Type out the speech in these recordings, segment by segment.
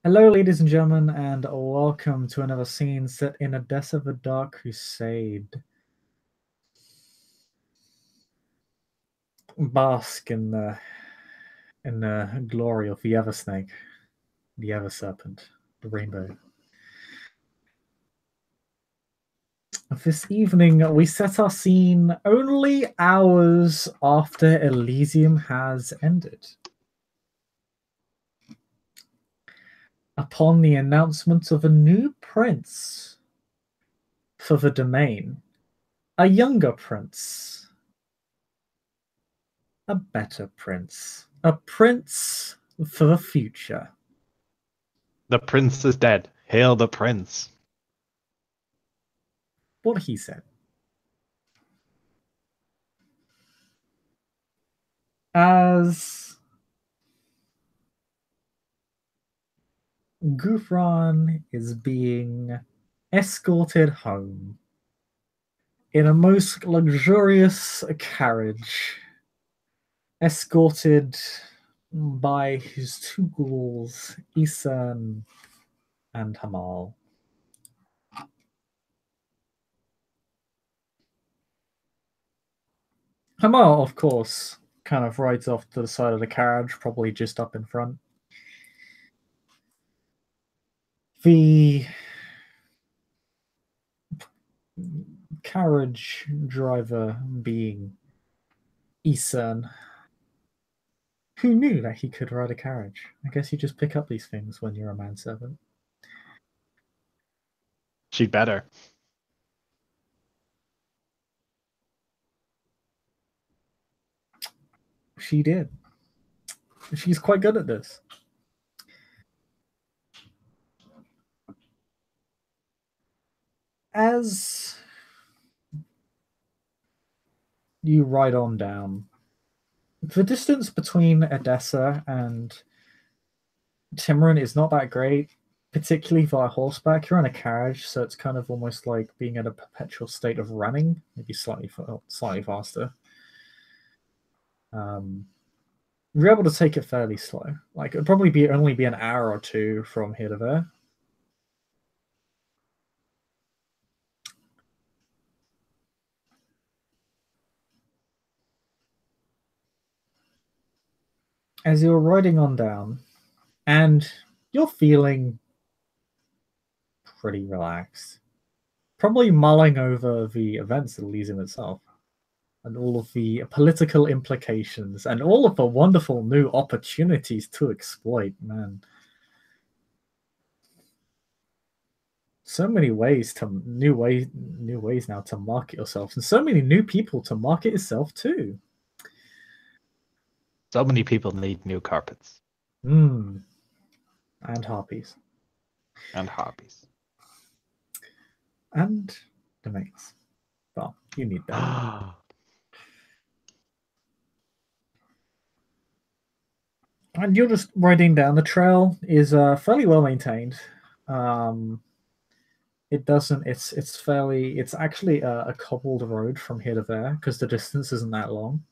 Hello, ladies and gentlemen, and welcome to another scene set in Odessa: The Dark Crusade. Bask in the glory of the Ever Snake, the Ever Serpent, the Rainbow. This evening, we set our scene only hours after Elysium has ended. Upon the announcement of a new prince for the domain, a younger prince, a better prince, a prince for the future. The prince is dead. Hail the prince. What he said. As Ghufran is being escorted home in a most luxurious carriage, escorted by his two ghouls, Isan and Hamal. Hamal, of course, kind of rides off to the side of the carriage, probably just up in front. The carriage driver being Isan, who knew that he could ride a carriage? I guess you just pick up these things when you're a manservant. She'd better. She did. She's quite good at this. As you ride on down, the distance between Odessa and Timurin is not that great, particularly via horseback. You're in a carriage, so it's kind of almost like being in a perpetual state of running, maybe slightly faster. You're able to take it fairly slow. Like, it'd probably only be an hour or two from here to there. As you're riding on down, and you're feeling pretty relaxed, probably mulling over the events of Elysium itself, and all of the political implications, and all of the wonderful new opportunities to exploit, man. So many ways to new ways now to market yourself, and so many new people to market yourself too. So many people need new carpets. And harpies. And hobbies. And domains. Well, you need that. And you're just riding down. The trail is fairly well maintained. It's actually a cobbled road from here to there because the distance isn't that long,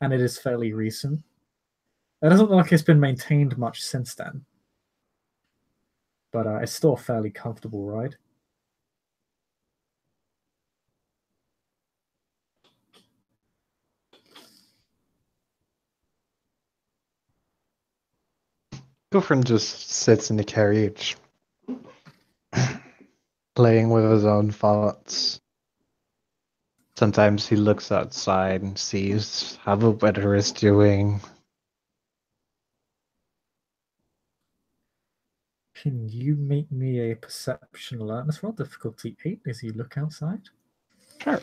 and it is fairly recent. It doesn't look like it's been maintained much since then, but it's still a fairly comfortable ride. Ghufran just sits in the carriage, playing with his own thoughts. Sometimes he looks outside and sees how the weather is doing. Can you make me a perception alertness roll? Difficulty 8 as you look outside? Sure.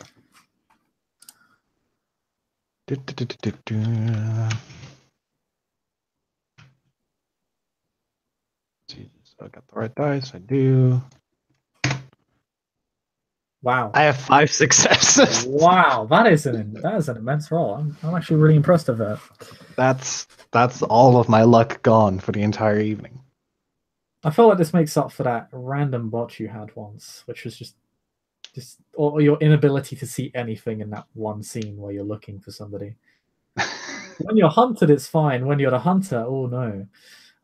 Jesus, I got the right dice. I do. Wow. I have 5 successes. Wow, that is an immense roll. I'm actually really impressed with that. That's all of my luck gone for the entire evening. I feel like this makes up for that random bot you had once, which was just or your inability to see anything in that one scene where you're looking for somebody. When you're hunted, it's fine. When you're the hunter, oh no.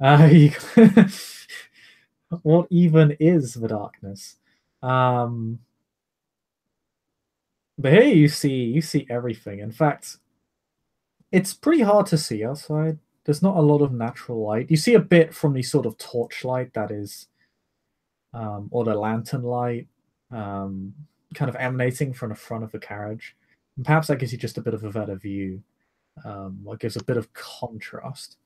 You, what even is the darkness? Um, but here you see everything. In fact, it's pretty hard to see outside. There's not a lot of natural light. You see a bit from the sort of torchlight that is, or the lantern light, um, kind of emanating from the front of the carriage. And perhaps that gives you just a bit of a better view. What gives a bit of contrast.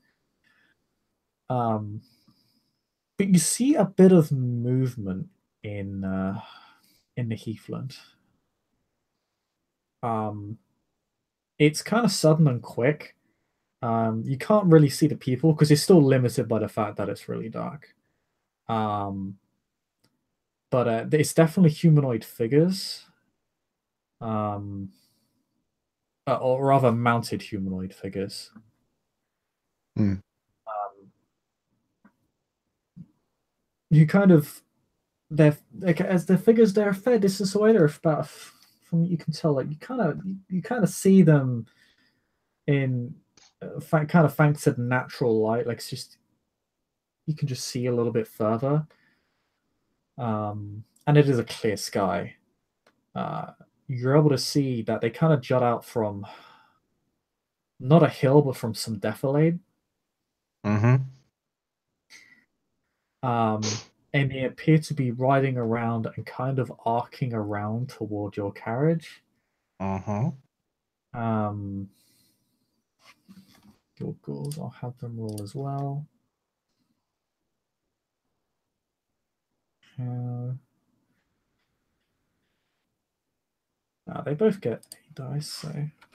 Um, but you see a bit of movement in the heathland. Um, it's kind of sudden and quick. You can't really see the people because it's still limited by the fact that it's really dark. Um, but it's definitely humanoid figures, um, or rather mounted humanoid figures. Hmm. Um, you kind of they're like, as the figures they're a fair distance away. They're about from what you can tell. Like you kind of see them in kind of thanks to the natural light. Like it's just you can just see a little bit further. And it is a clear sky. Uh, you're able to see that they kind of jut out from not a hill, but from some defilade. Mm-hmm. Um, and they appear to be riding around and kind of arcing around toward your carriage. Mm-hmm. Um, your ghouls, I'll have them roll as well. Uh, they both get 8 dice, so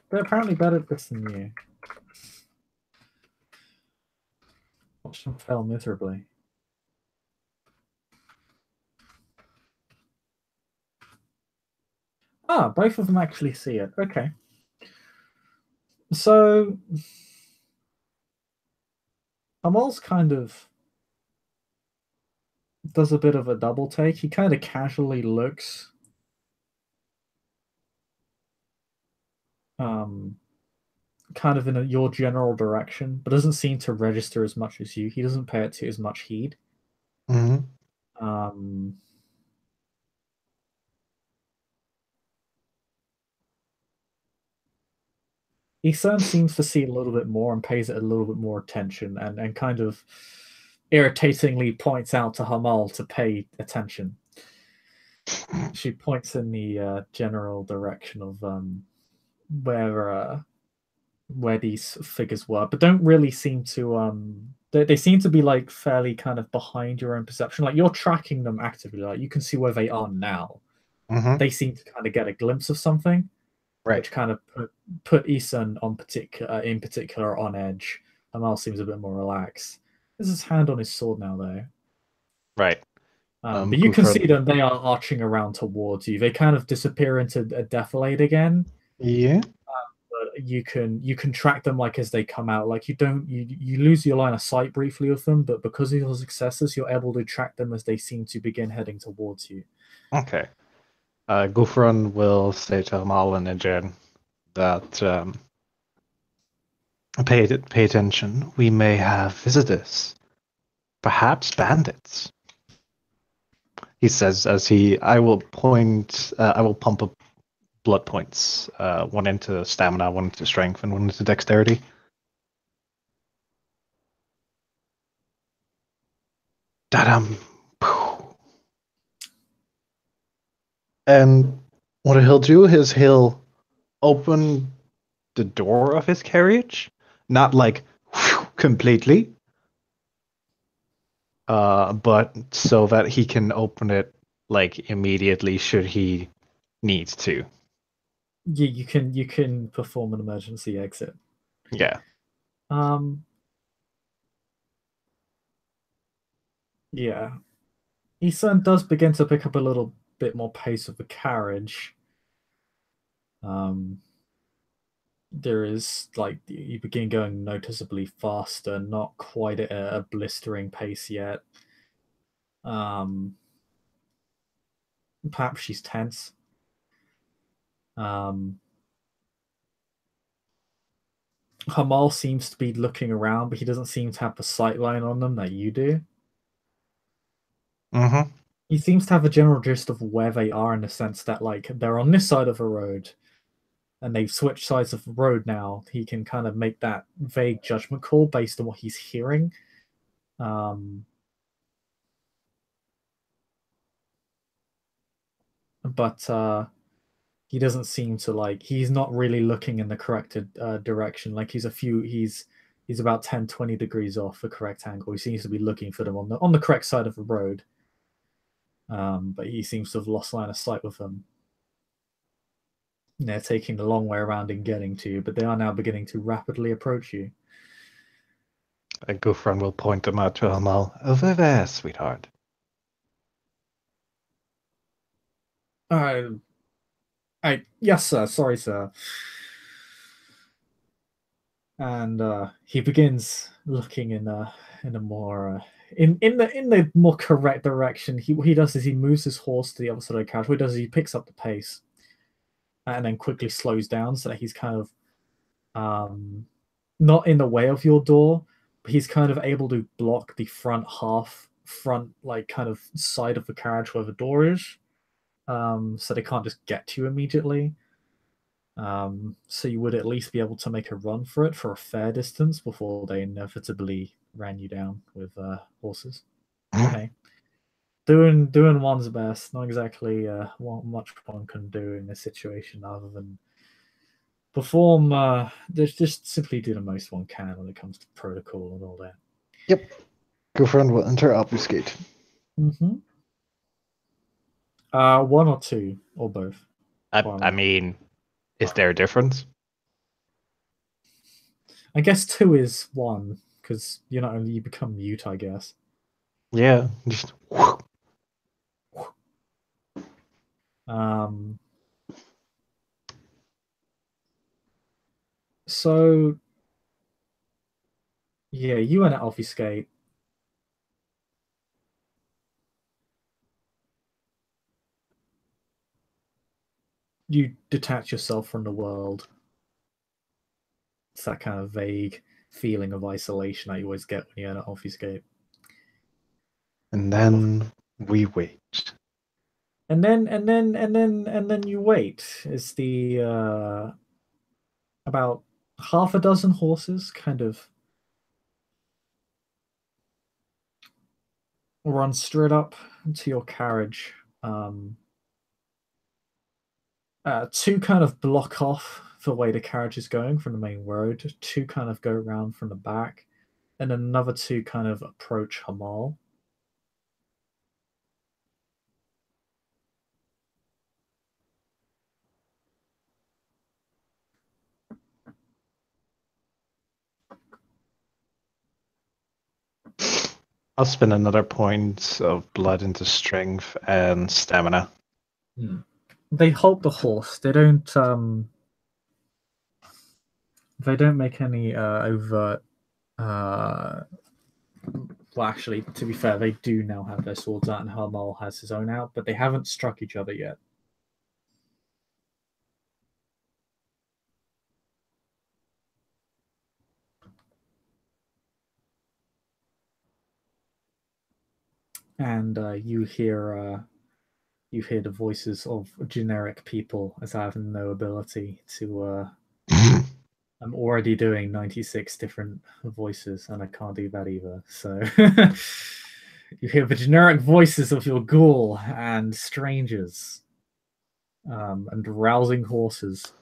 they're apparently better at this than you. Watch them fail miserably. Ah, both of them actually see it. Okay. So Amal's kind of does a bit of a double take. He kind of casually looks um kind of in your general direction, but doesn't seem to register as much as you. He doesn't pay it to as much heed. Mm-hmm. Um Isan seems to see a little bit more and pays it a little bit more attention and kind of irritatingly points out to Hamal to pay attention. She points in the general direction of where where these figures were, but don't really seem to they seem to be like fairly kind of behind your own perception. Like you're tracking them actively, like you can see where they are now. Mm-hmm. They seem to kind of get a glimpse of something, Right. which kind of put Isan on in particular on edge. Amal seems a bit more relaxed. There's his hand on his sword now, though. Right. But you can see Ghufran. them; they are arching around towards you. They kind of disappear into a defilade again, Yeah. but you can track them like as they come out. Like you lose your line of sight briefly with them, but because of your successes, you're able to track them as they seem to begin heading towards you. Okay. Ghufran will say to Amal and Ijin that pay attention. We may have visitors, perhaps bandits. He says as I will point, I will pump up blood points, one into stamina, one into strength, and one into dexterity. Da-dum. And what he'll do is he'll open the door of his carriage, not like completely, but so that he can open it like immediately should he need to. You can perform an emergency exit. Yeah. Um, yeah, Isan does begin to pick up a little bit more pace of the carriage. Um, there is like you begin going noticeably faster, not quite at a blistering pace yet. Um, perhaps she's tense. Um, Hamal seems to be looking around, but he doesn't seem to have the sight line on them that you do. Mm-hmm. He seems to have a general gist of where they are in the sense that, like, they're on this side of a road and they've switched sides of the road now. He can kind of make that vague judgment call based on what he's hearing. Um, but he doesn't seem to, like, he's not really looking in the correct direction. Like, he's about 10-20 degrees off the correct angle. He seems to be looking for them on the correct side of the road. But he seems to have lost line of sight with them. They're taking the long way around in getting to you, but they are now beginning to rapidly approach you. And Ghufran will point them out to Hamal. Over there, sweetheart. Uh, yes, sir. Sorry, sir. And he begins looking in a more in the more correct direction. What he does is he moves his horse to the other side of the carriage. What he does is he picks up the pace and then quickly slows down so that he's kind of not in the way of your door, but he's kind of able to block the front like kind of side of the carriage where the door is, so they can't just get to you immediately. So you would at least be able to make a run for it for a fair distance before they inevitably ran you down with horses. Hey, doing one's best. Not exactly what much one can do in this situation other than perform. Just simply do the most one can when it comes to protocol and all that. Yep. Ghufran will enter obfuscate. Mm-hmm. One or two or both. I mean, is there a difference? I guess two is one because you're not only you become mute. I guess. Yeah. Just. Um. So yeah, you and obfuscate. You detach yourself from the world. It's that kind of vague feeling of isolation that you always get when you're in an obfuscate. And then we wait. And then you wait. Is the about half a dozen horses kind of run straight up to your carriage. Two kind of block off the way the carriage is going from the main road. Two kind of go around from the back, and another two kind of approach Hamal. I'll spend another point of blood into strength and stamina. They halt the horse. They don't. They don't make any overt. Well, actually, to be fair, they do now have their swords out, and Hamal has his own out, but they haven't struck each other yet. And you hear the voices of generic people, as I have no ability to. I'm already doing 96 different voices, and I can't do that either. So you hear the generic voices of your ghoul and strangers, and rousing horses.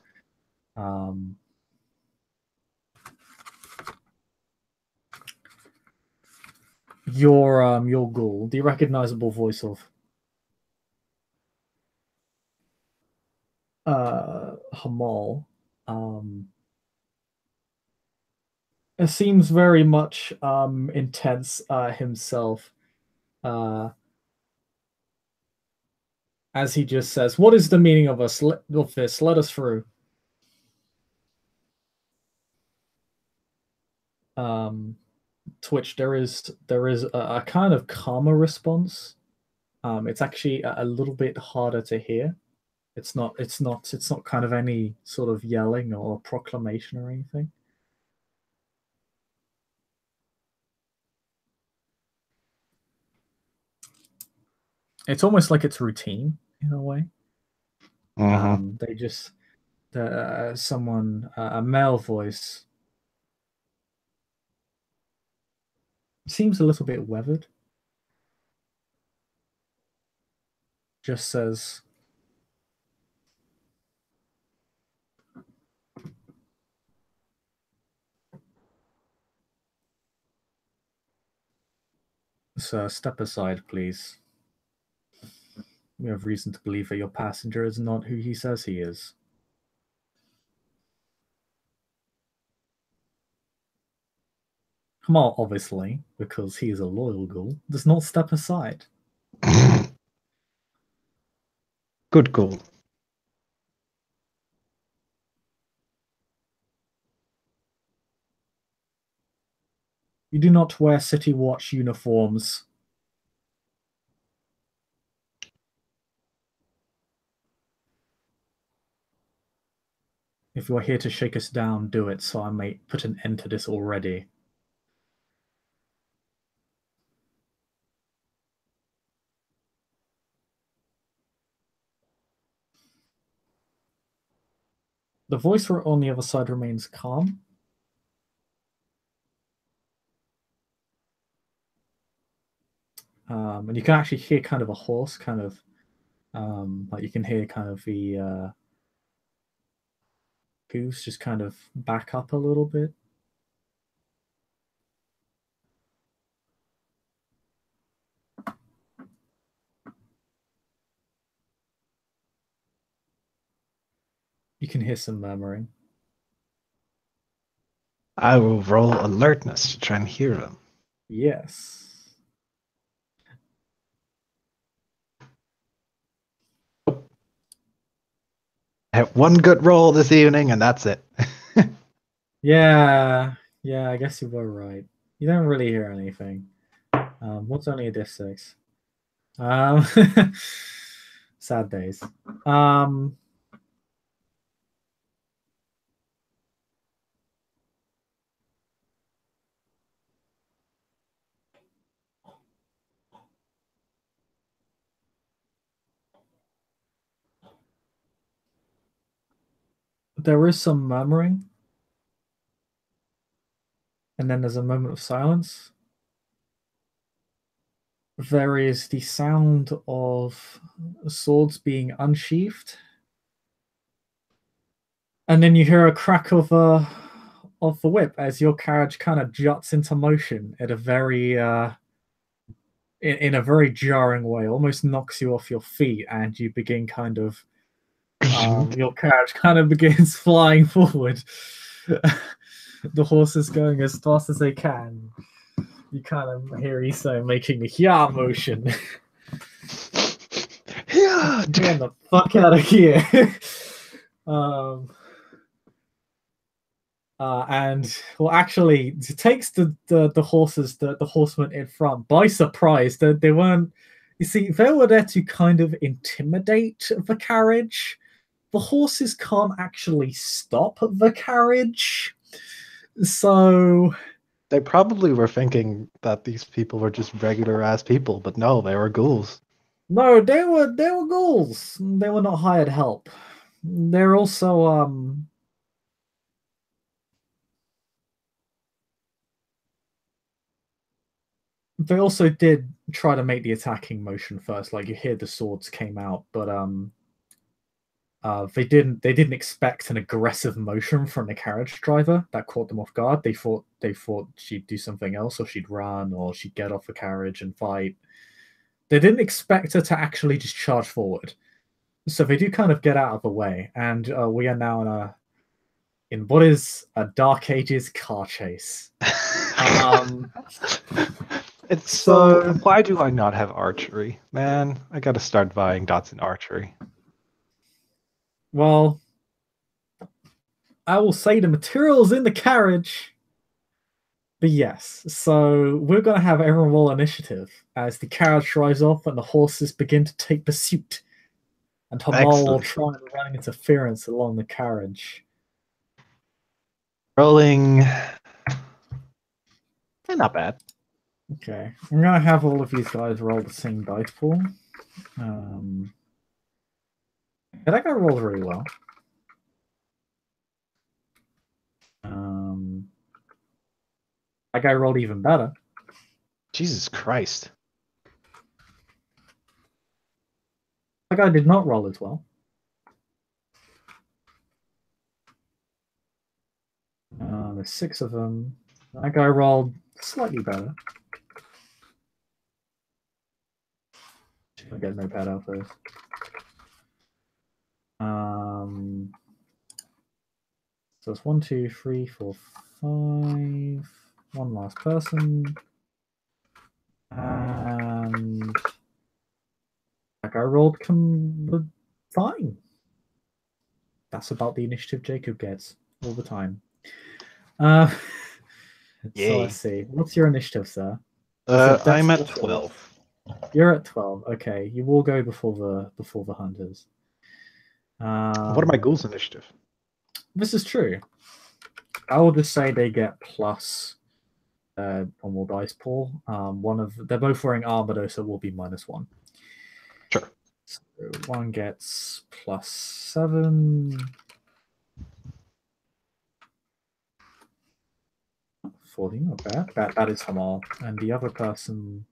Your ghoul, the recognizable voice of Hamal. It seems very much intense himself, uh, as he just says, "What is the meaning of us of this? Let us through." To which there is a kind of calmer response. It's actually a little bit harder to hear. It's not kind of any sort of yelling or proclamation or anything. It's almost like it's routine in a way. Mm-hmm. They just a male voice seems a little bit weathered. Just says, "Sir, step aside, please. We have reason to believe that your passenger is not who he says he is." Kamal, obviously, because he is a loyal ghoul, does not step aside. Good call. "You do not wear city watch uniforms. If you are here to shake us down, do it, so I may put an end to this already." The voice on the other side remains calm. And you can actually hear kind of a horse kind of like you can hear kind of the hooves just kind of back up a little bit. You can hear some murmuring. I will roll alertness to try and hear them. Yes. I have one good roll this evening, and that's it. Yeah, I guess you were right. You don't really hear anything. What's only a diff 6? Um, sad days. There is some murmuring, and then there's a moment of silence. There is the sound of swords being unsheathed, and then you hear a crack of the whip as your carriage kind of juts into motion at a very in a very jarring way, almost knocks you off your feet, and you begin kind of your carriage kind of begins flying forward. The horse is going as fast as they can. You kind of hear Iso making the "yeah" motion. Yeah. Get the fuck out of here. And well, actually, it takes the horses, the horsemen in front by surprise. They weren't. You see, they were there to kind of intimidate the carriage. The horses can't actually stop the carriage, so They probably were thinking that these people were just regular ass people, but no, they were ghouls. no, they were ghouls. They were not hired help. They're also they also did try to make the attacking motion first. Like you hear the swords came out, but they didn't expect an aggressive motion from the carriage driver. That caught them off guard. They thought she'd do something else, or she'd run, or she'd get off the carriage and fight. They didn't expect her to actually just charge forward. So they do kind of get out of the way, and we are now in what is a Dark Ages car chase. It's so. Why do I not have archery, man? I gotta start buying dots in archery. Well, I will say the materials in the carriage. But yes, so we're going to have everyone roll initiative as the carriage drives off and the horses begin to take pursuit. And Hamal will try and run interference along the carriage. Rolling. Not bad. Okay, I'm going to have all of these guys roll the same dice pool. That guy rolled really well. That guy rolled even better. Jesus Christ. That guy did not roll as well. There's 6 of them. That guy rolled slightly better. I get no pad out first. So it's 1, 2, 3, 4, 5. One last person. And that guy rolled fine. That's about the initiative Jacob gets all the time. So let's see. What's your initiative, sir? I'm at 12. You're at 12. Okay, you will go before the hunters. What are my ghouls' initiative? This is true. I will just say they get plus one more dice pool. They're both wearing armor though, so it will be -1. Sure. So one gets +7. 14, not bad. That is Hamal. And the other person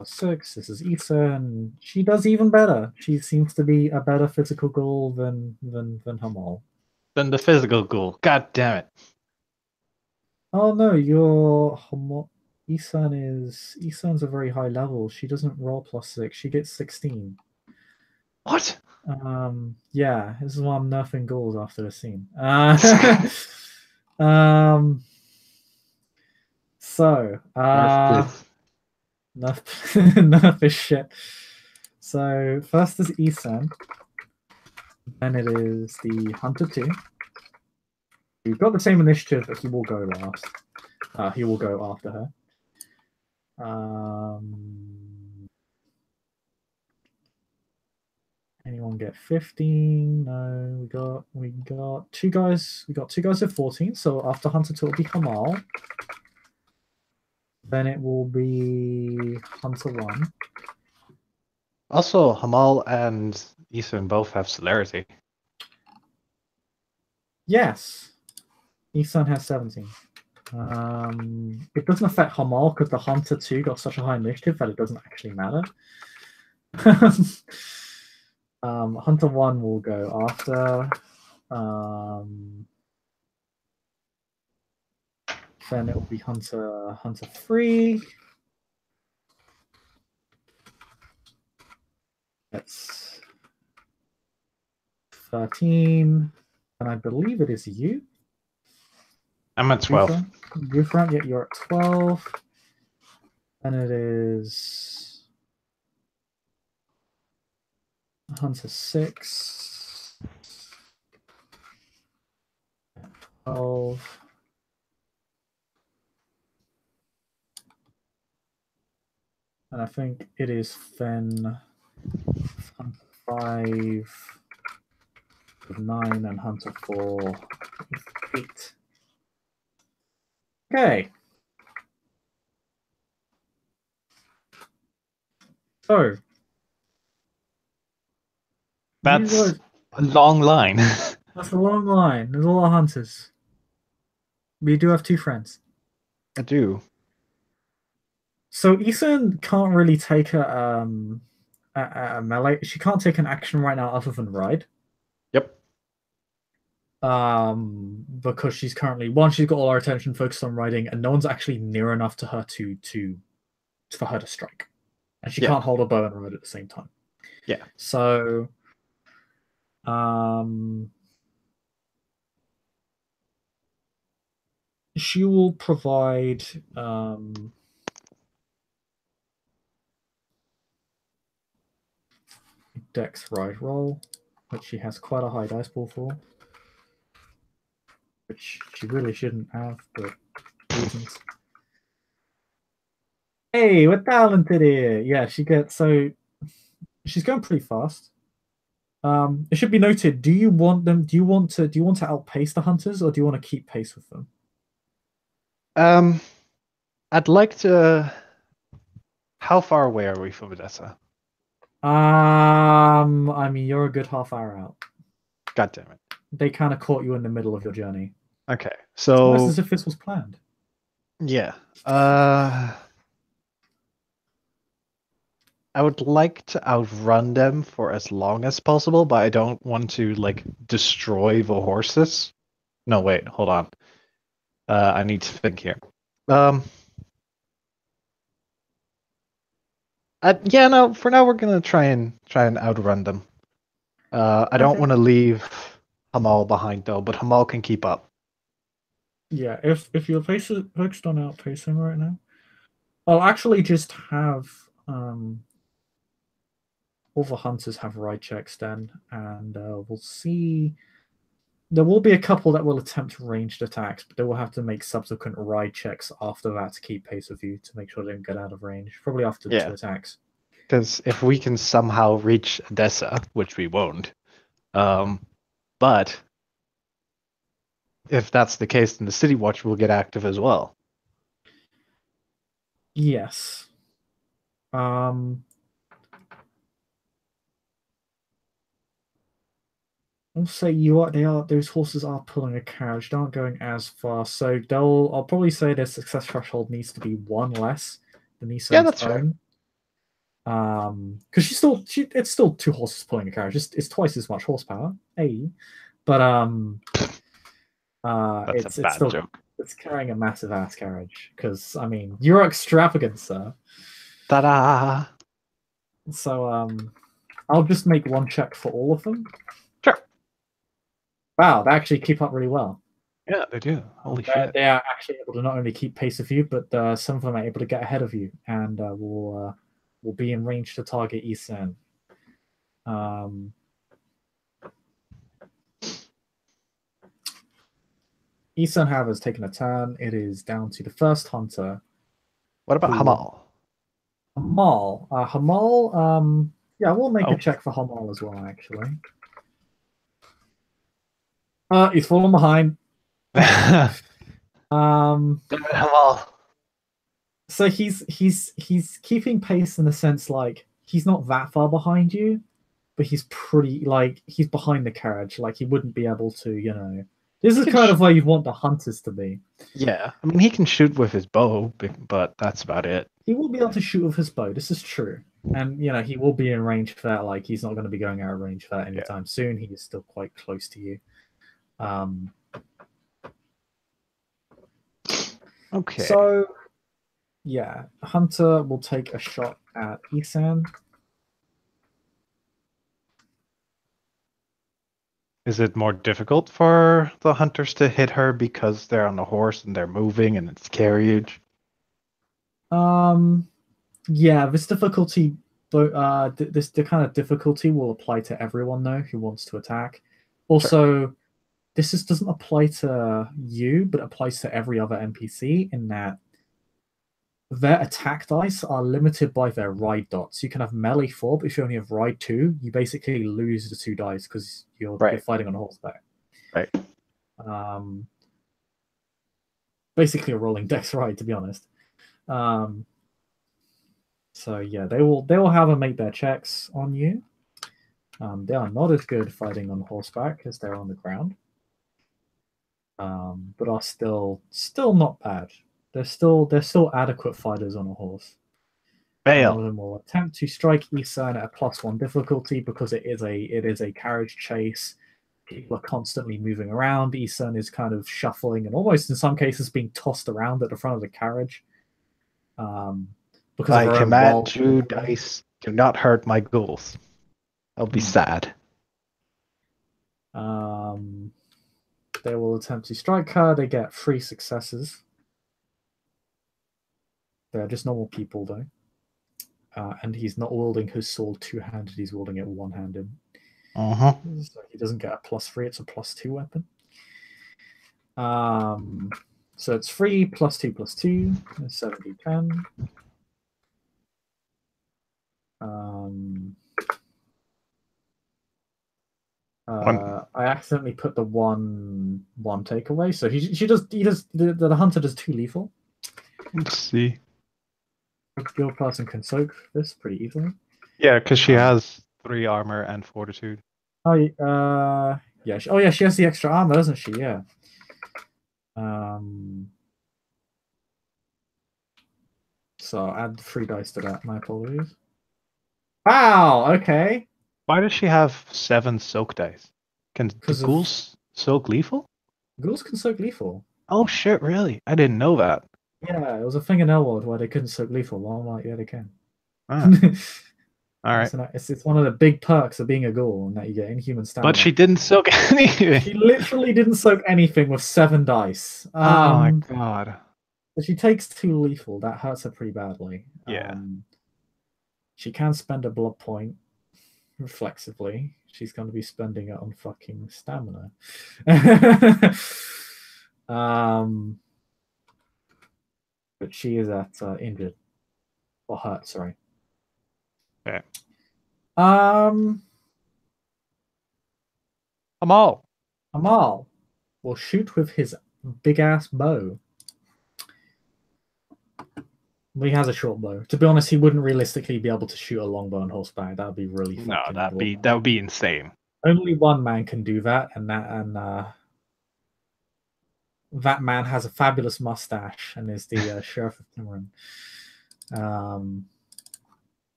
+6. This is Issa, and she does even better. She seems to be a better physical ghoul than Hamal. Than the physical ghoul. God damn it. Oh no, your Isan's a very high level. She doesn't roll +6. She gets 16. What? Yeah, this is why I'm nerfing ghouls after the scene. So nerf is shit. So first is Isan, then it is the Hunter 2. We've got the same initiative, but he will go last. He will go after her. Anyone get 15? No, we got 2 guys. We got 2 guys at 14. So after Hunter 2 will be Hamal. Then it will be Hunter 1. Also, Hamal and Ethan both have celerity. Yes. Isan has 17. It doesn't affect Hamal because the Hunter 2 got such a high initiative that it doesn't actually matter. Hunter 1 will go after. Then it will be Hunter 3. That's 13. And I believe it is you. I'm at 12. Ghufran, yeah, you're at 12. And it is Hunter 6. 12. And I think it is then Hunter 5 with 9 and Hunter 4 with 8. Okay. So that's a long line. That's a long line. There's a lot of hunters. We do have 2 friends. I do. So Ethan can't really take a melee. She can't take an action right now other than ride. Yep. Because she's currently she's got all our attention focused on riding, and no one's actually near enough to her for her to strike, and she can't hold a bow and ride at the same time. Yeah. So, she will provide Dex ride roll, which she has quite a high dice pool for, which she really shouldn't have, but reasons. Hey, we're talented here. Yeah, she's going pretty fast. It should be noted, do you want to outpace the hunters, or do you want to keep pace with them? I'd like to. How far away are we from Odessa? I mean, you're a good half hour out. God damn it. They kind of caught you in the middle of your journey. Okay, It's almost so as if this was planned. yeah. I would like to outrun them for as long as possible, but I don't want to like destroy the horses. No, wait, hold on. I need to think here. Um, yeah, no, for now we're gonna try and outrun them. I don't Okay. want to leave Hamal behind though, but Hamal can keep up. Yeah, if you're focused on outpacing right now, I'll actually just have all the hunters have ride checks then, and we'll see. There will be a couple that will attempt ranged attacks, but they will have to make subsequent ride checks after that to keep pace with you to make sure they don't get out of range. Probably after Yeah, 2 attacks. because if we can somehow reach Odessa, which we won't, but if that's the case, then the City Watch will get active as well. Yes. I'll say those horses are pulling a carriage, they aren't going as fast. So I'll probably say their success threshold needs to be one less than Yeah, Nissan's that's fair. own. Because it's still two horses pulling a carriage. It's twice as much horsepower. But That's a it's bad still joke. it's carrying a massive ass carriage. Because I mean, you're extravagant, sir. Ta-da! So I'll just make one check for all of them. Sure. Wow, they actually keep up really well. Yeah, they do. Holy shit. They are actually able to not only keep pace with you, but some of them are able to get ahead of you and will be in range to target Isan. Isan, however, has taken a turn. It is down to the first hunter. What about Hamal? Hamal, yeah, we'll make a Oh. check for Hamal as well, actually. He's fallen behind. Hamal. So he's keeping pace in the sense like he's not that far behind you, but he's pretty like he's behind the carriage. Like he wouldn't be able to, This is kind of where you want the hunters to be. Yeah, I mean he can shoot with his bow, but that's about it. He will be able to shoot with his bow. This is true, and he will be in range for that. Like he's not going to be going out of range for that anytime soon. He is still quite close to you. Okay. So, yeah, Hunter will take a shot at Isan. Is it more difficult for the hunters to hit her because they're on a horse and they're moving and it's carriage? Yeah, this difficulty, the kind of difficulty will apply to everyone though who wants to attack. Also, sure. This doesn't apply to you, but it applies to every other NPC in that their attack dice are limited by their ride dots. You can have melee 4, but if you only have ride 2, you basically lose the 2 dice because you're fighting on horseback. Right. Basically a rolling dex ride, to be honest. So yeah, they will have them make their checks on you. They are not as good fighting on horseback as they're on the ground, but are still not bad. They're still adequate fighters on a horse. Fail. One of them will attempt to strike Isan at a +1 difficulty because it is a carriage chase. People are constantly moving around. Isan is kind of shuffling and almost in some cases being tossed around at the front of the carriage. Because I command you, dice, do not hurt my ghouls. I'll be sad. They will attempt to strike her. They get 3 successes. They're just normal people, though. And he's not wielding his sword two-handed. He's wielding it one-handed. So he doesn't get a +3. It's a +2 weapon. So it's 3 +2 +2. 7d10. I accidentally put the one takeaway. So the hunter does 2 lethal. Let's see. Your person can soak this pretty easily. Yeah, because she Um, has 3 armor and fortitude. yeah. Oh, yeah. She has the extra armor, doesn't she? Yeah. So I'll add 3 dice to that. My apologies. Wow. Okay. Why does she have 7 soak dice? Can the Because of ghouls soak lethal? ghouls can soak lethal. Oh shit, really? I didn't know that. Yeah, it was a thing in Elwood where they couldn't soak lethal. Well, I'm like, yeah, they can. Ah, all right. It's one of the big perks of being a ghoul, and that you get inhuman But stamina. she didn't soak anything. She literally didn't soak anything with 7 dice. Oh my god. If she takes 2 lethal, that hurts her pretty badly. Yeah. She can spend a blood point reflexively. She's going to be spending it on fucking stamina. But she is at injured or hurt. Sorry. Okay. Um, Amal. Amal will shoot with his big ass bow. Well, he has a short bow. To be honest, he wouldn't realistically be able to shoot a longbow on horseback. That would be really No, fucking that would be insane. Only one man can do that, and that man has a fabulous mustache and is the sheriff of Cameron.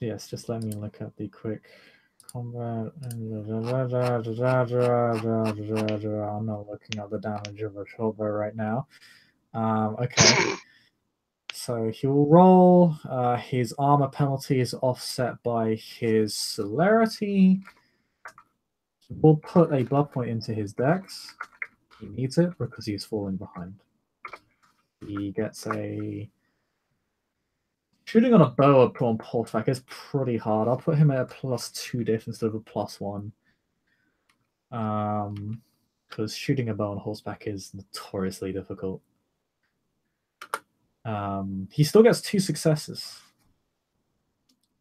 Yes, just let me look up the quick combat. I'm not looking at the damage of a short bow right now. Okay. So he will roll. His armor penalty is offset by his celerity. We'll put a blood point into his dex. He needs it because he's falling behind. He gets a... Shooting on a bow on horseback is pretty hard. I'll put him at a +2 diff instead of a +1. Because shooting a bow on horseback is notoriously difficult. He still gets 2 successes.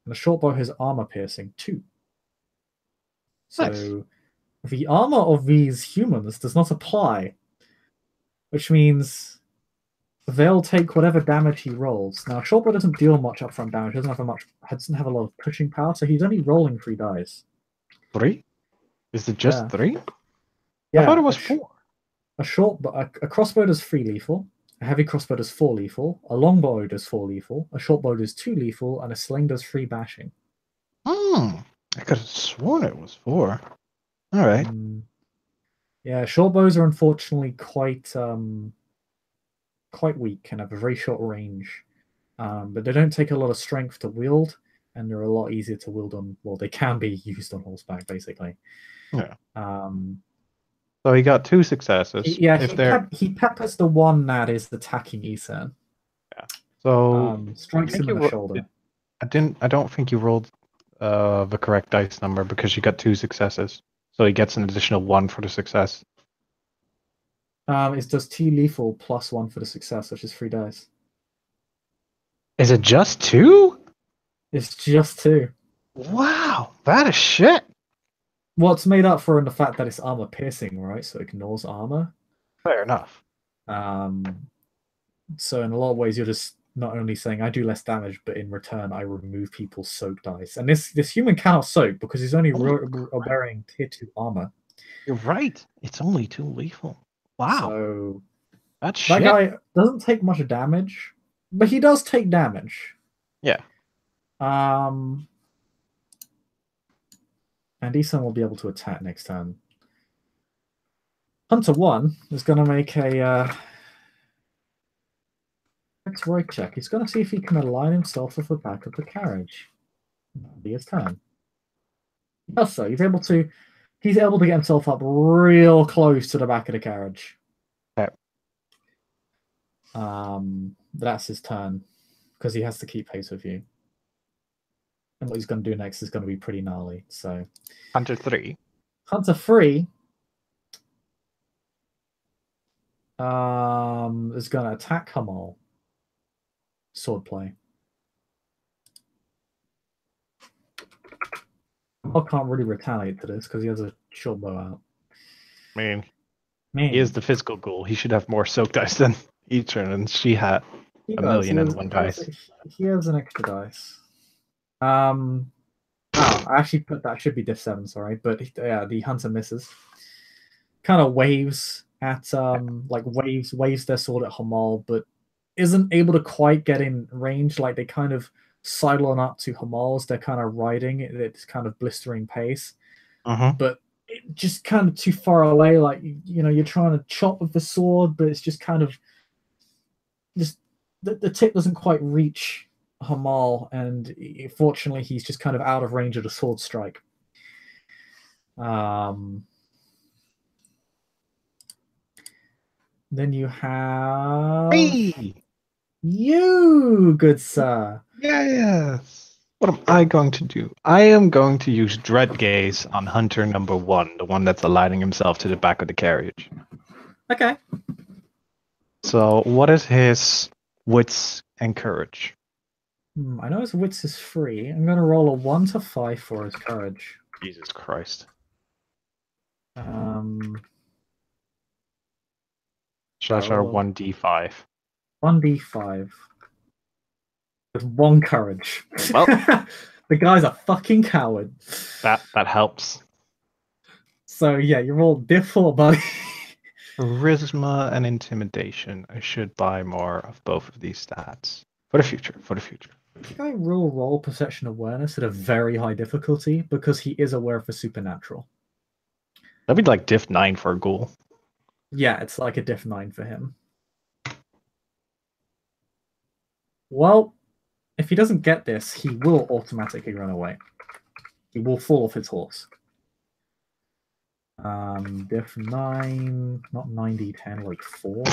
And the short bow has armor piercing 2. So Nice. the armor of these humans does not apply, which means they'll take whatever damage he rolls. Now, short bow doesn't deal much upfront damage. Doesn't have a lot of pushing power, so he's only rolling 3 dice. 3? Is it just 3? Yeah, I thought it was 4. A crossbow does 3 lethal. A heavy crossbow does 4 lethal. A longbow does 4 lethal. A short bow does 2 lethal, and a sling does 3 bashing. I could have sworn it was 4. All right. Yeah, short bows are unfortunately quite weak and have a very short range. But they don't take a lot of strength to wield, and they're a lot easier to wield on. Well, they can be used on horseback, basically. Yeah. So he got 2 successes. He peppers the one that is attacking Isan. Yeah. So strikes him in the shoulder. I don't think you rolled the correct dice number because you got 2 successes. So he gets an additional 1 for the success. It does 2 lethal +1 for the success, which is 3 dice. Is it just 2? It's just 2. Wow, that is shit. Well, it's made up for in the fact that it's armor piercing, right? So it ignores armor. Fair enough. So in a lot of ways, you're just not only saying I do less damage, but in return I remove people's soak dice. And this human cannot soak because he's only wearing tier 2 armor. You're right. It's only 2 lethal. Wow. So that's shit. That guy doesn't take much damage, but he does take damage. Yeah. And Isan will be able to attack next turn. Hunter 1 is going to make a right check. He's going to see if he can align himself with the back of the carriage. That'll be his turn. He does so. He's able to get himself up real close to the back of the carriage. Okay. That's his turn because he has to keep pace with you. And what he's going to do next is going to be pretty gnarly. So, Hunter 3. Hunter 3 is going to attack Hamal. Swordplay. I can't really retaliate to this because he has a short bow out. Man, he is the physical ghoul. He should have more soak dice than each turn, and she had a million and one dice. He has an extra dice. Oh, I actually put that should be diff 7, sorry, but yeah, the hunter misses. Kind of waves at waves their sword at Hamal, but isn't able to quite get in range. Like they kind of sidle on up to Hamal's. They're kind of riding at its kind of blistering pace, but it just kind of too far away. Like you're trying to chop with the sword, but it's just kind of just the tip doesn't quite reach Hamal, and fortunately, he's just kind of out of range of the sword strike. Then you have Hey! you, good sir. Yes. What am I going to do? I am going to use Dread Gaze on Hunter number 1, the one that's aligning himself to the back of the carriage. Okay. So, what is his wits and courage? I know his wits is free. I'm going to roll a 1 to 5 for his courage. Jesus Christ. Slash our 1d5. 1d5. With 1 courage. Well, the guy's a fucking coward. that helps. So yeah, you roll diff 4, buddy. Charisma and intimidation. I should buy more of both of these stats. For the future. The guy will roll perception awareness at a very high difficulty because he is aware of the supernatural. That'd be like diff 9 for a ghoul. Yeah, it's like a diff 9 for him. Well, if he doesn't get this, he will automatically run away. He will fall off his horse. Diff 9, not 90-10, like 4.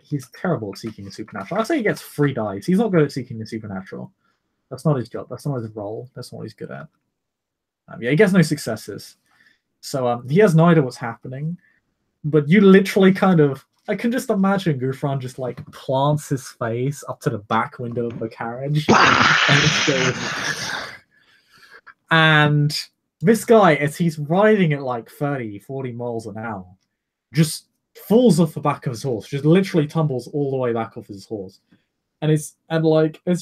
He's terrible at seeking the supernatural. I'd say he gets 3 dice. He's not good at seeking the supernatural. That's not his job. That's not his role. That's not what he's good at. Yeah, he gets no successes. So he has no idea what's happening. But you literally kind of... I can just imagine Ghufran just like plants his face up to the back window of the carriage. And this guy, as he's riding at like 30, 40 miles an hour, just falls off the back of his horse, just literally tumbles all the way back off his horse. And as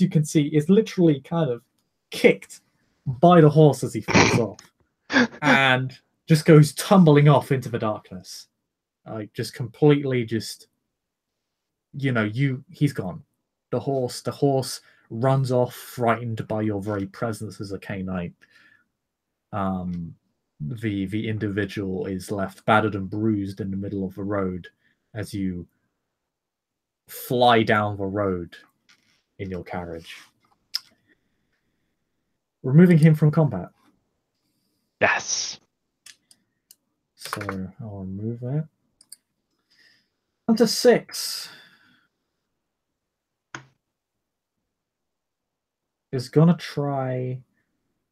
you can see, it's literally kind of kicked by the horse as he falls off. And just goes tumbling off into the darkness. Like just completely he's gone. The horse runs off, frightened by your very presence as a K-Knight. The individual is left battered and bruised in the middle of the road as you fly down the road in your carriage, removing him from combat. Yes. So I'll remove it. Hunter 6 is gonna try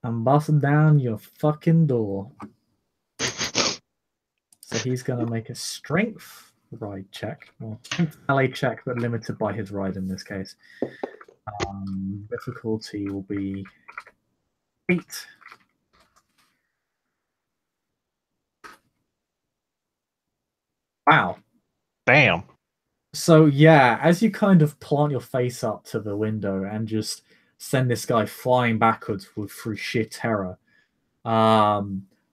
and bust down your fucking door. So he's gonna make a strength ride check. Well, LA check, but limited by his ride in this case. Difficulty will be 8. Wow. Damn. So yeah, as you kind of plant your face up to the window and just send this guy flying backwards through sheer terror,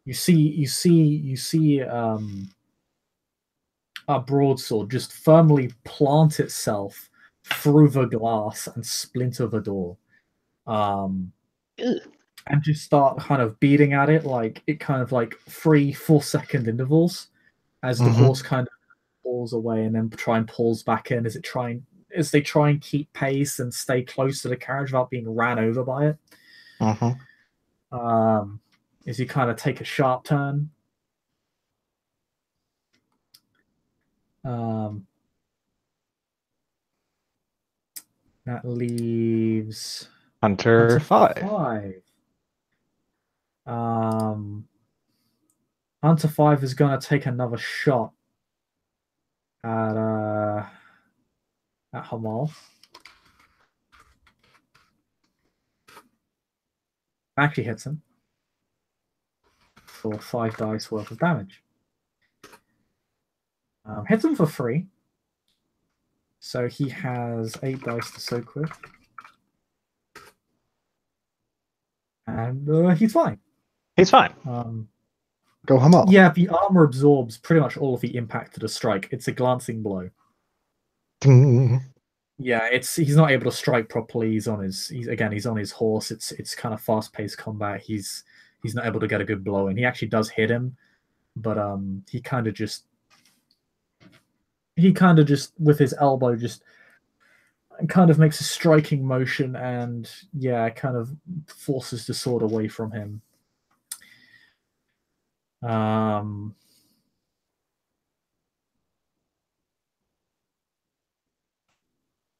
you see a broadsword just firmly plant itself through the glass and splinter the door, and just start kind of beating at it, like it kind of like 3-4 second intervals as the horse kind of pulls away and then pulls back in as they try and keep pace and stay close to the carriage without being ran over by it. As you kind of take a sharp turn. That leaves Hunter 5. Hunter 5 is going to take another shot at Hamal. Actually hits him for 5 dice worth of damage. Hits him for 3. So he has 8 dice to soak with. and he's fine. He's fine. Go him up. Yeah, the armor absorbs pretty much all of the impact of the strike. It's a glancing blow. Yeah, he's not able to strike properly. He's on his horse. It's kind of fast-paced combat. He's not able to get a good blow in. He actually does hit him, but he kind of just with his elbow just kind of makes a striking motion and kind of forces the sword away from him.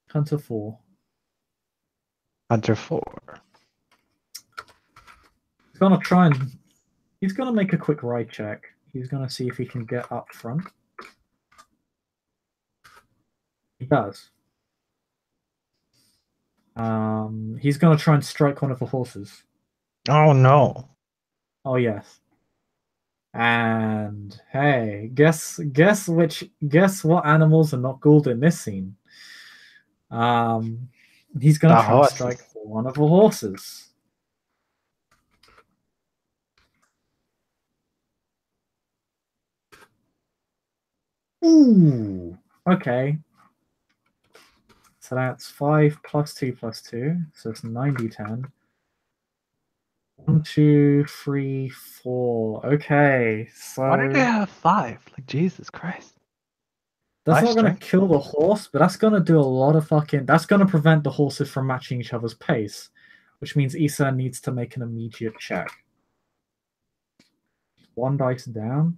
Hunter 4. Hunter 4. He's gonna make a quick ride check. He's gonna see if he can get up front. He does. He's gonna try and strike one of the horses. Oh no. Oh yes. And hey, guess what animals are not Gould in this scene? He's gonna try and strike one of the horses. Ooh, okay. So that's 5 plus 2 plus 2. So it's 9d10. 1, 2, 3, 4. Okay, so why did they have 5? Like Jesus Christ. That's not going to kill the horse, but that's going to do a lot of that's going to prevent the horses from matching each other's pace, which means Issa needs to make an immediate check. 1 dice down.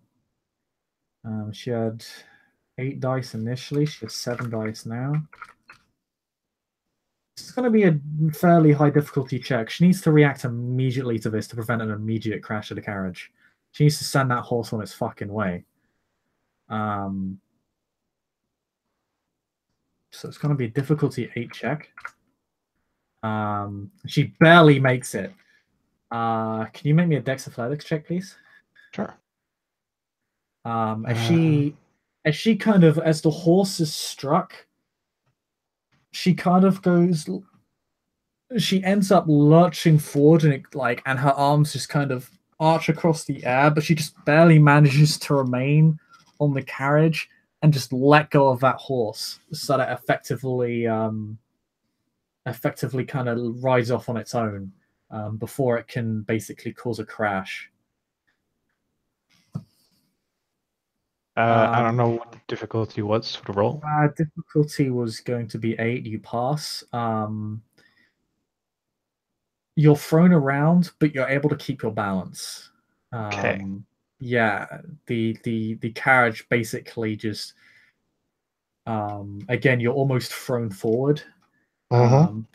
She had 8 dice initially. She has 7 dice now. It's going to be a fairly high difficulty check. She needs to react immediately to this to prevent an immediate crash of the carriage. She needs to send that horse on its fucking way. So it's going to be a difficulty 8 check. She barely makes it. Can you make me a Dex Athletics check, please? Sure. As she kind of, as the horse is struck, she kind of goes. She ends up lurching forward, and her arms just kind of arch across the air, but she just barely manages to remain on the carriage and just let go of that horse, so that effectively kind of rides off on its own before it can basically cause a crash. I don't know what the difficulty was for the roll. Difficulty was going to be 8. You pass. You're thrown around, but you're able to keep your balance. Okay. Yeah, the carriage basically just again, you're almost thrown forward. But you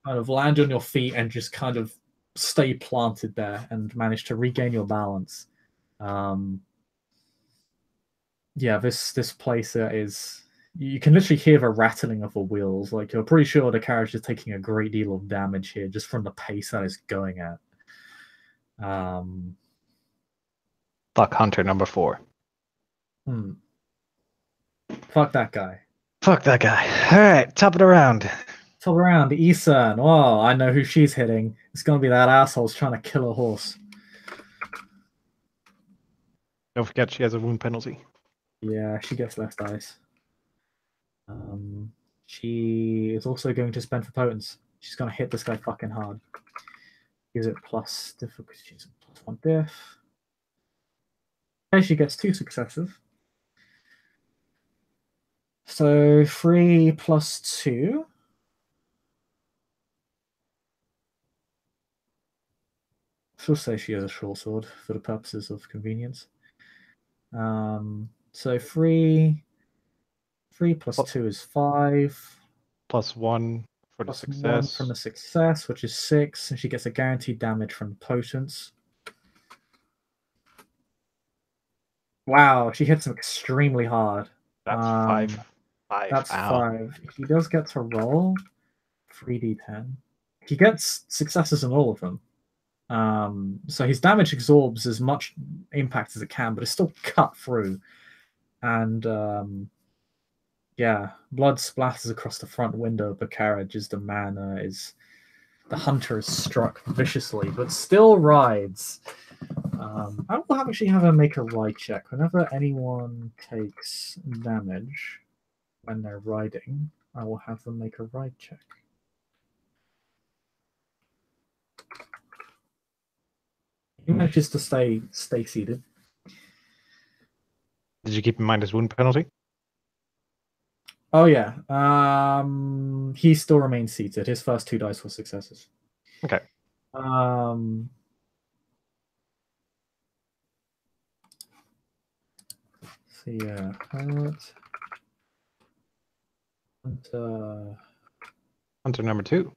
kind of land on your feet and just kind of stay planted there and manage to regain your balance. This place is, you can literally hear the rattling of the wheels. Like, you're pretty sure the carriage is taking a great deal of damage here just from the pace that it's going at. Fuck Hunter number 4. Fuck that guy. Fuck that guy. Alright, top of the round. Top around, Isan. Oh, I know who she's hitting. It's gonna be that asshole's trying to kill a horse. Don't forget she has a wound penalty. Yeah, she gets less dice. She is also going to spend for potence. She's gonna hit this guy fucking hard. Gives it plus difficulty. She's plus 1 diff. Okay, she gets 2 successes. So 3 plus 2. She'll say she has a short sword for the purposes of convenience. So 3 plus 2 is 5. Plus 1 for the success. 1 from the success, which is 6, and she gets a guaranteed damage from potence. Wow, she hits him extremely hard. That's 5. That's 5. He does get to roll 3d10. He gets successes on all of them. So his damage absorbs as much impact as it can, but it's still cut through. And blood splatters across the front window of the carriage as the man is the hunter is struck viciously, but still rides. I will actually have him make a ride check. Whenever anyone takes damage when they're riding, I will have them make a ride check. He manages to stay seated. Did you keep in mind his wound penalty? Oh yeah. He still remains seated. His first 2 dice were successes. Okay. So yeah, hurt. Hunter number 2.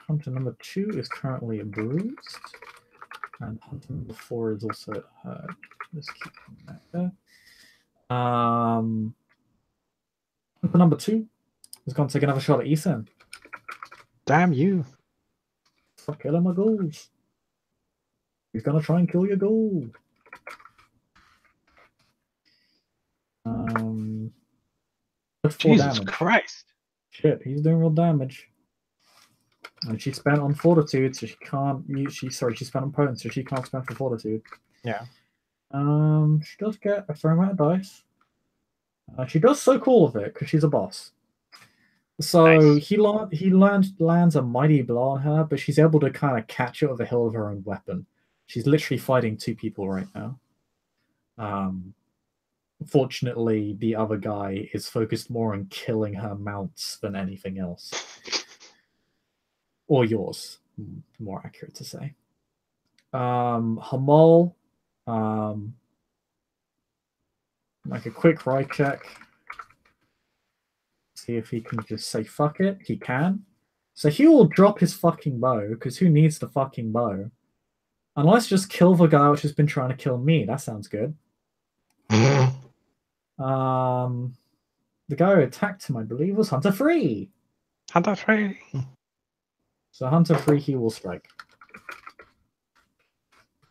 Hunter number 2 is currently bruised, and hunter number 4 is also hurt. Just keep that there. Hunter number 2 is going to take another shot at Ethan. Damn you! Stop killing my ghouls. He's gonna try and kill your ghoul. Jesus damage. Christ! Shit, he's doing real damage. And she spent on fortitude, so she can't use. She spent on potent, so she can't spend for fortitude. Yeah. She does get a fair amount of dice. She does so cool with it because she's a boss. So nice. he lands a mighty blow on her, but she's able to kind of catch it with the hilt of her own weapon. She's literally fighting 2 people right now. Fortunately, the other guy is focused more on killing her mounts than anything else. Or yours, more accurate to say. Hamal, make a quick ride check. See if he can just say fuck it. He can. So he will drop his fucking bow, because who needs the fucking bow? And let's just kill the guy which has been trying to kill me. That sounds good. The guy who attacked him, I believe, was Hunter 3. Hunter 3. So Hunter 3, he will strike.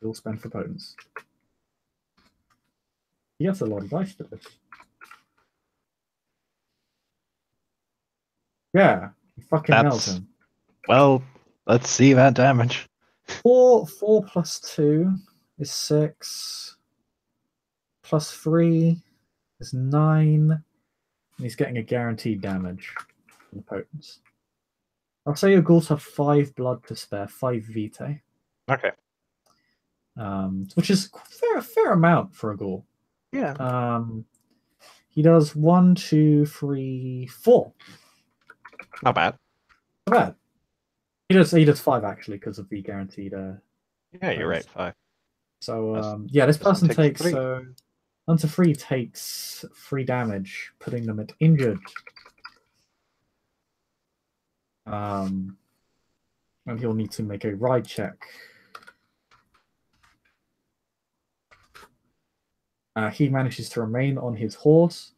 He'll spend for potence. He gets a lot of dice to this. Yeah, he fucking nails him. Well, let's see that damage. 4 plus 2 is 6. Plus 3 is 9. And he's getting a guaranteed damage from the potence. I'll say your ghouls have 5 blood to spare, 5 vitae. Okay. Which is a fair amount for a ghoul. Yeah. He does 1, 2, 3, 4. Not bad. Not bad. He does 5 actually because of the guaranteed. Yeah, you're right. 5. So yeah, this person takes. Hunter 3 takes 3 damage, putting them at injured. And he'll need to make a ride check. He manages to remain on his horse.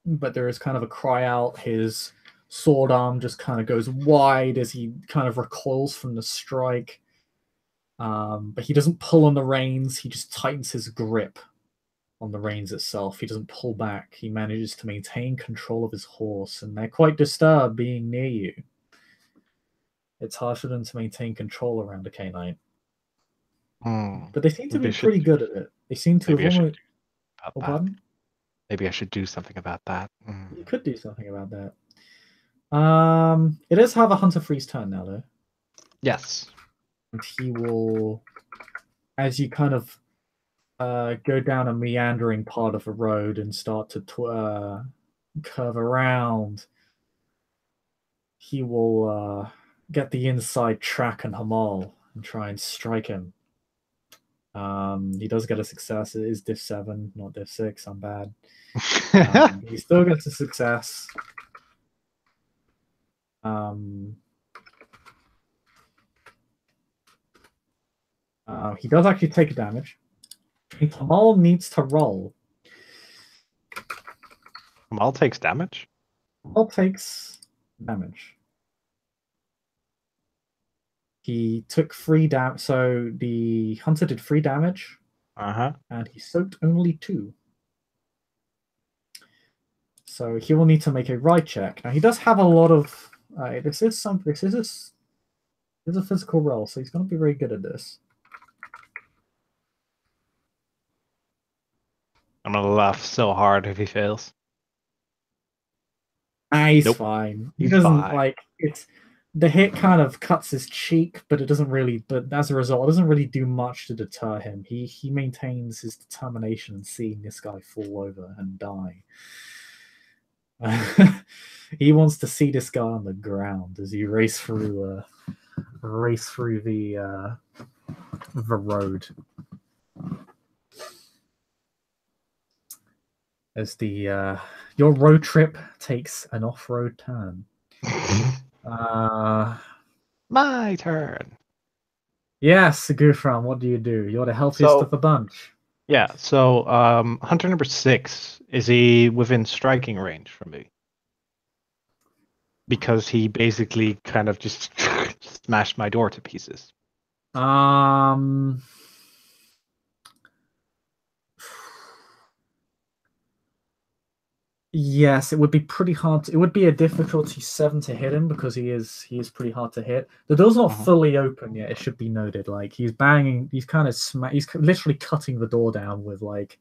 But there is kind of a cry out. His sword arm just kind of goes wide as he kind of recoils from the strike. But he doesn't pull on the reins. He just tightens his grip on the reins itself. He doesn't pull back. He manages to maintain control of his horse, and they're quite disturbed being near you. It's hard for them to maintain control around a canine. But they seem to be pretty good at it. They seem to have almost... Oh, pardon? Maybe I should do something about that. You could do something about that. It is have a Hunter Free's turn now, though. Yes. And he will, as you kind of go down a meandering part of a road and start to curve around, he will get the inside track on Hamal and try and strike him. He does get a success. It is diff 7, not diff 6. I'm bad. He still gets a success. He does actually take a damage. Hamal needs to roll. Hamal takes damage? Hamal takes damage. He took 3 damage. So the hunter did 3 damage. And he soaked only 2. So he will need to make a ride check. Now he does have a lot of. This is a physical roll, so he's going to be very good at this. I'm gonna laugh so hard if he fails. He's Nope. fine. He He's doesn't fine. like it's. The hit kind of cuts his cheek, but it doesn't really. But as a result, it doesn't really do much to deter him. He maintains his determination in seeing this guy fall over and die. He wants to see this guy on the ground as you race through the road. As the your road trip takes an off-road turn. My turn. Yes, Ghufran, what do? You're the healthiest of the bunch. Yeah, so hunter number 6, is he within striking range from me? Because he basically kind of just smashed my door to pieces. Yes, it would be pretty hard. It would be a difficulty 7 to hit him because he is pretty hard to hit. The door's not fully open yet. It should be noted. Like he's banging. He's kind of he's literally cutting the door down with like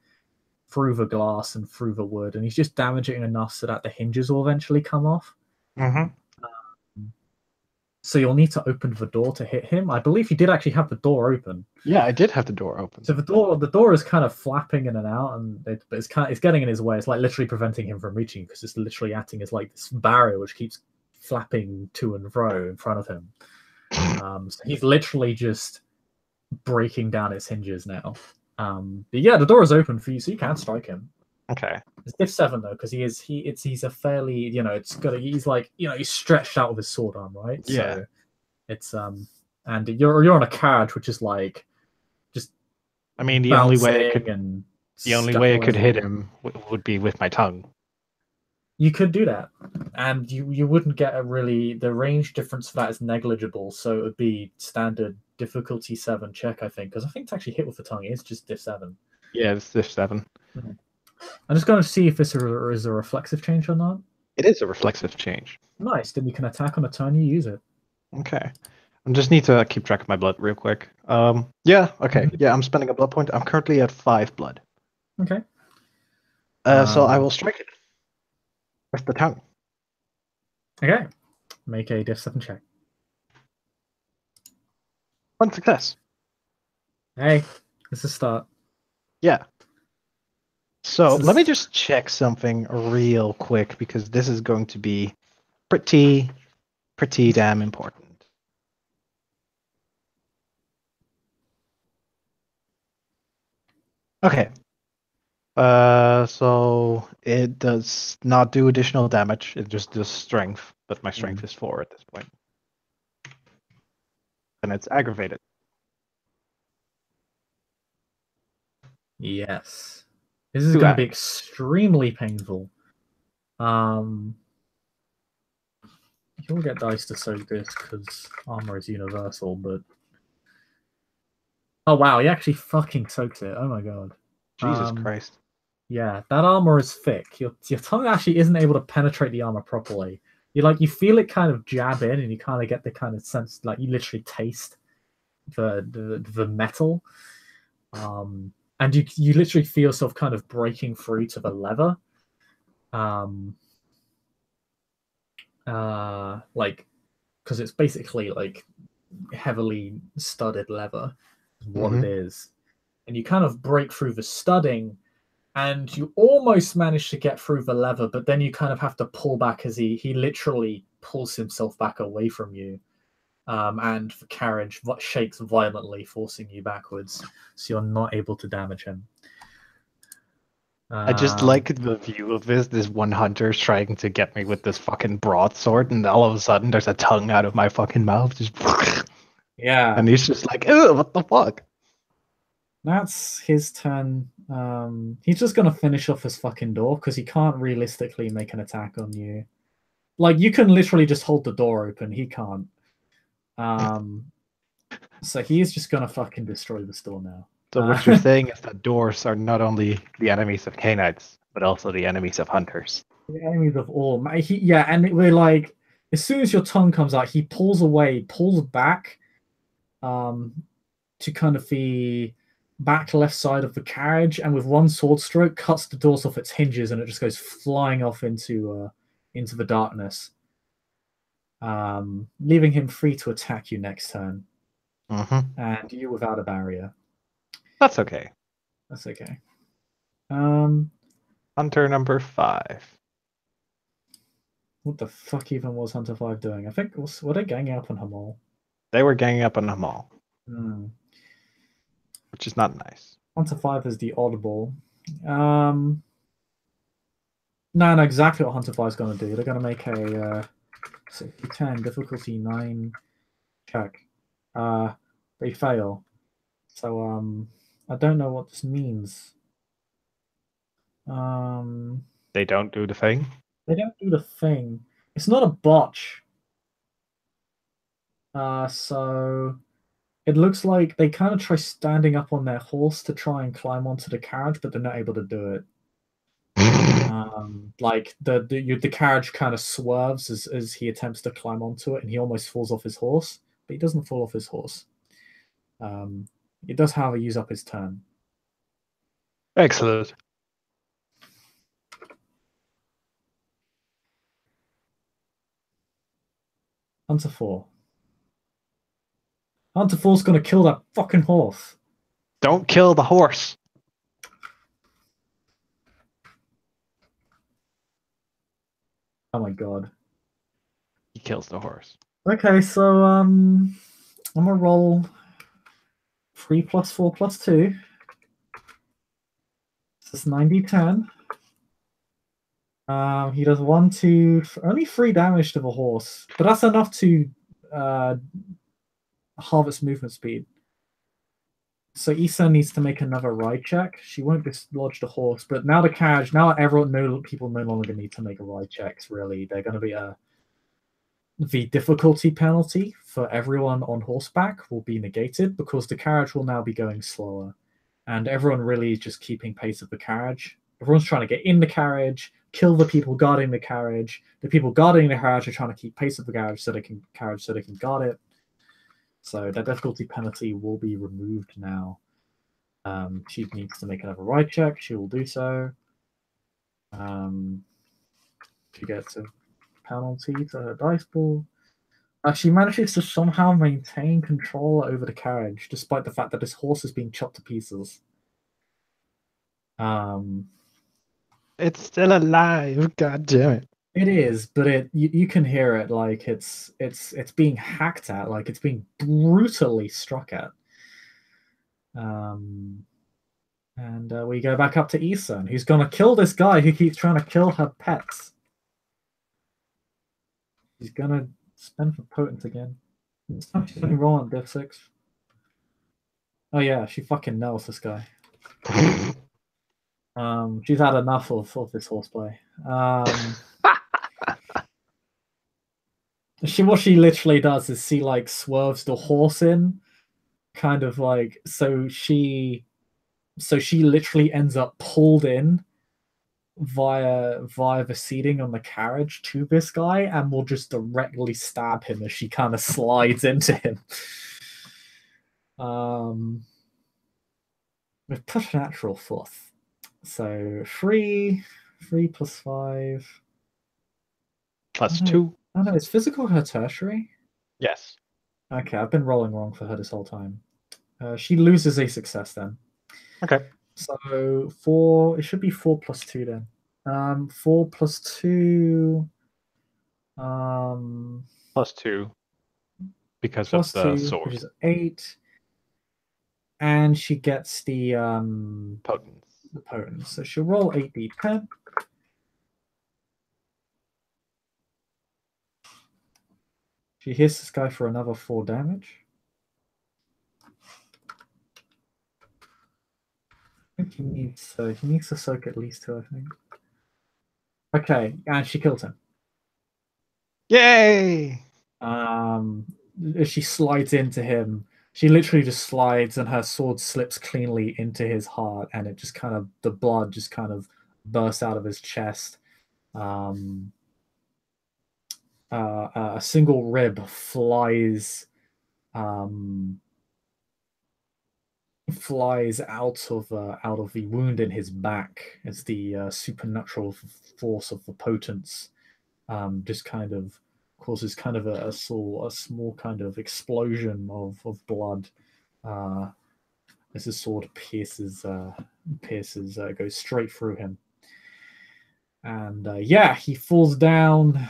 through the glass and through the wood, and he's just damaging enough so that the hinges will eventually come off. So you'll need to open the door to hit him. I believe you did actually have the door open. Yeah, I did have the door open. So the door is kind of flapping in and out, and it's getting in his way. It's like literally preventing him from reaching because it's literally acting as like this barrier which keeps flapping to and fro in front of him. So he's literally just breaking down its hinges now. But yeah, the door is open for you, so you can strike him. Okay. It's diff 7 though, because he's a fairly he's like he's stretched out with his sword arm, right? Yeah. So it's and you're on a carriage, which is like just. I mean, the only way I could hit him would be with my tongue. You could do that, and you wouldn't get the range difference for that is negligible, so it would be standard difficulty 7 check, I think, because I think to actually hit with the tongue is just diff 7. Yeah, it's diff 7. Mm-hmm. I'm just going to see if this is a reflexive change or not. It is a reflexive change. Nice. Then you can attack on a turn you use it. Okay. I just need to keep track of my blood real quick. Yeah. Okay. Yeah, I'm spending a blood point. I'm currently at 5 blood. Okay. So I will strike it with the tongue. Okay. Make a diff 7 check. 1 success. Hey, it's a start. Yeah. So let me just check something real quick because this is going to be pretty damn important. Okay. So it does not do additional damage. It just does strength, but my strength is 4 at this point. And it's aggravated. Yes. This is going to be extremely painful. You'll get dice to soak this because armor is universal, but... Oh wow, he actually fucking soaks it. Oh my god. Jesus Christ. Yeah, that armor is thick. Your tongue actually isn't able to penetrate the armor properly. You feel it kind of jab in, and you kind of get the kind of sense, like you literally taste the metal. And you literally feel yourself kind of breaking through to the leather. Like, because it's basically like heavily studded leather is what it is. And you kind of break through the studding, and you almost manage to get through the leather, but then you kind of have to pull back as he literally pulls himself back away from you. And the carriage shakes violently, forcing you backwards, so you're not able to damage him. I just like the view of this one hunter trying to get me with this fucking broadsword, and all of a sudden there's a tongue out of my fucking mouth. Just yeah. And he's just like, ew, what the fuck? That's his turn. He's just going to finish off his fucking door, because he can't realistically make an attack on you. Like, you can literally just hold the door open. He can't. So he's just gonna fucking destroy the store now. So what you're saying is that doors are not only the enemies of Canaanites, but also the enemies of hunters. The enemies of all. Yeah, and we're like, as soon as your tongue comes out, he pulls away, pulls back, um, to kind of the back left side of the carriage, and with one sword stroke, cuts the doors off its hinges, and it just goes flying off into the darkness, leaving him free to attack you next turn, and you without a barrier. That's okay. That's okay. Hunter number 5. What the fuck even was Hunter 5 doing? I think were they ganging up on Hamal? They were ganging up on Hamal, Hmm. which is not nice. Hunter 5 is the oddball. No, exactly what Hunter 5 is going to do. They're going to make a 10 difficulty 9 check. They fail. So I don't know what this means. They don't do the thing. They don't do the thing. It's not a botch. So it looks like they kind of try standing up on their horse to try and climb onto the carriage, but they're not able to do it. Like the carriage kind of swerves as he attempts to climb onto it, and he almost falls off his horse, but he doesn't fall off his horse. It does, however, use up his turn. Excellent. Hunter 4. Hunter 4's gonna kill that fucking horse. Don't kill the horse. Oh my god. He kills the horse. Okay, so I'm gonna roll 3 + 4 + 2. This is 9d10. He does 1, 2, only 3 damage to the horse, but that's enough to halve its movement speed. So Issa needs to make another ride check. She won't dislodge the horse, but now the carriage, now people no longer need to make a ride checks. Really, they're going to be the difficulty penalty for everyone on horseback will be negated because the carriage will now be going slower, and everyone really is just keeping pace of the carriage. Everyone's trying to get in the carriage, kill the people guarding the carriage. The people guarding the carriage are trying to keep pace of the carriage so they can guard it. So that difficulty penalty will be removed now. She needs to make another ride check. She will do so. She gets a penalty to her dice pool. She manages to somehow maintain control over the carriage, despite the fact that this horse is being chopped to pieces. It's still alive. God damn it. It is, but you can hear it like it's being hacked at, like it's being brutally struck at. And we go back up to Isan, who's gonna kill this guy who keeps trying to kill her pets. She's gonna spend for potent again. This time she's gonna roll on Div 6. Oh yeah, she fucking nails this guy. She's had enough of this horseplay. What she literally does is she like swerves the horse in, kind of like so she literally ends up pulled in via the seating on the carriage to this guy, and will just directly stab him as she kind of slides into him. With preternatural force. So 3 + 5 +2. Oh no, it's physical her tertiary? Yes. Okay, I've been rolling wrong for her this whole time. She loses a success then. Okay. So 4, it should be 4 + 2 then. 4 + 2. +2. Because Plus of the 2, sword. which is 8. And she gets the Potence. the potence. So she'll roll 8d10. She hits this guy for another 4 damage. I think he needs to soak at least 2, I think. Okay, and she kills him. Yay! As she slides into him, she literally just slides and her sword slips cleanly into his heart, and it just kind of, the blood just kind of bursts out of his chest. A single rib flies out of the wound in his back as the supernatural force of the potence just kind of causes kind of a small kind of explosion of blood as his sword goes straight through him. And he falls down.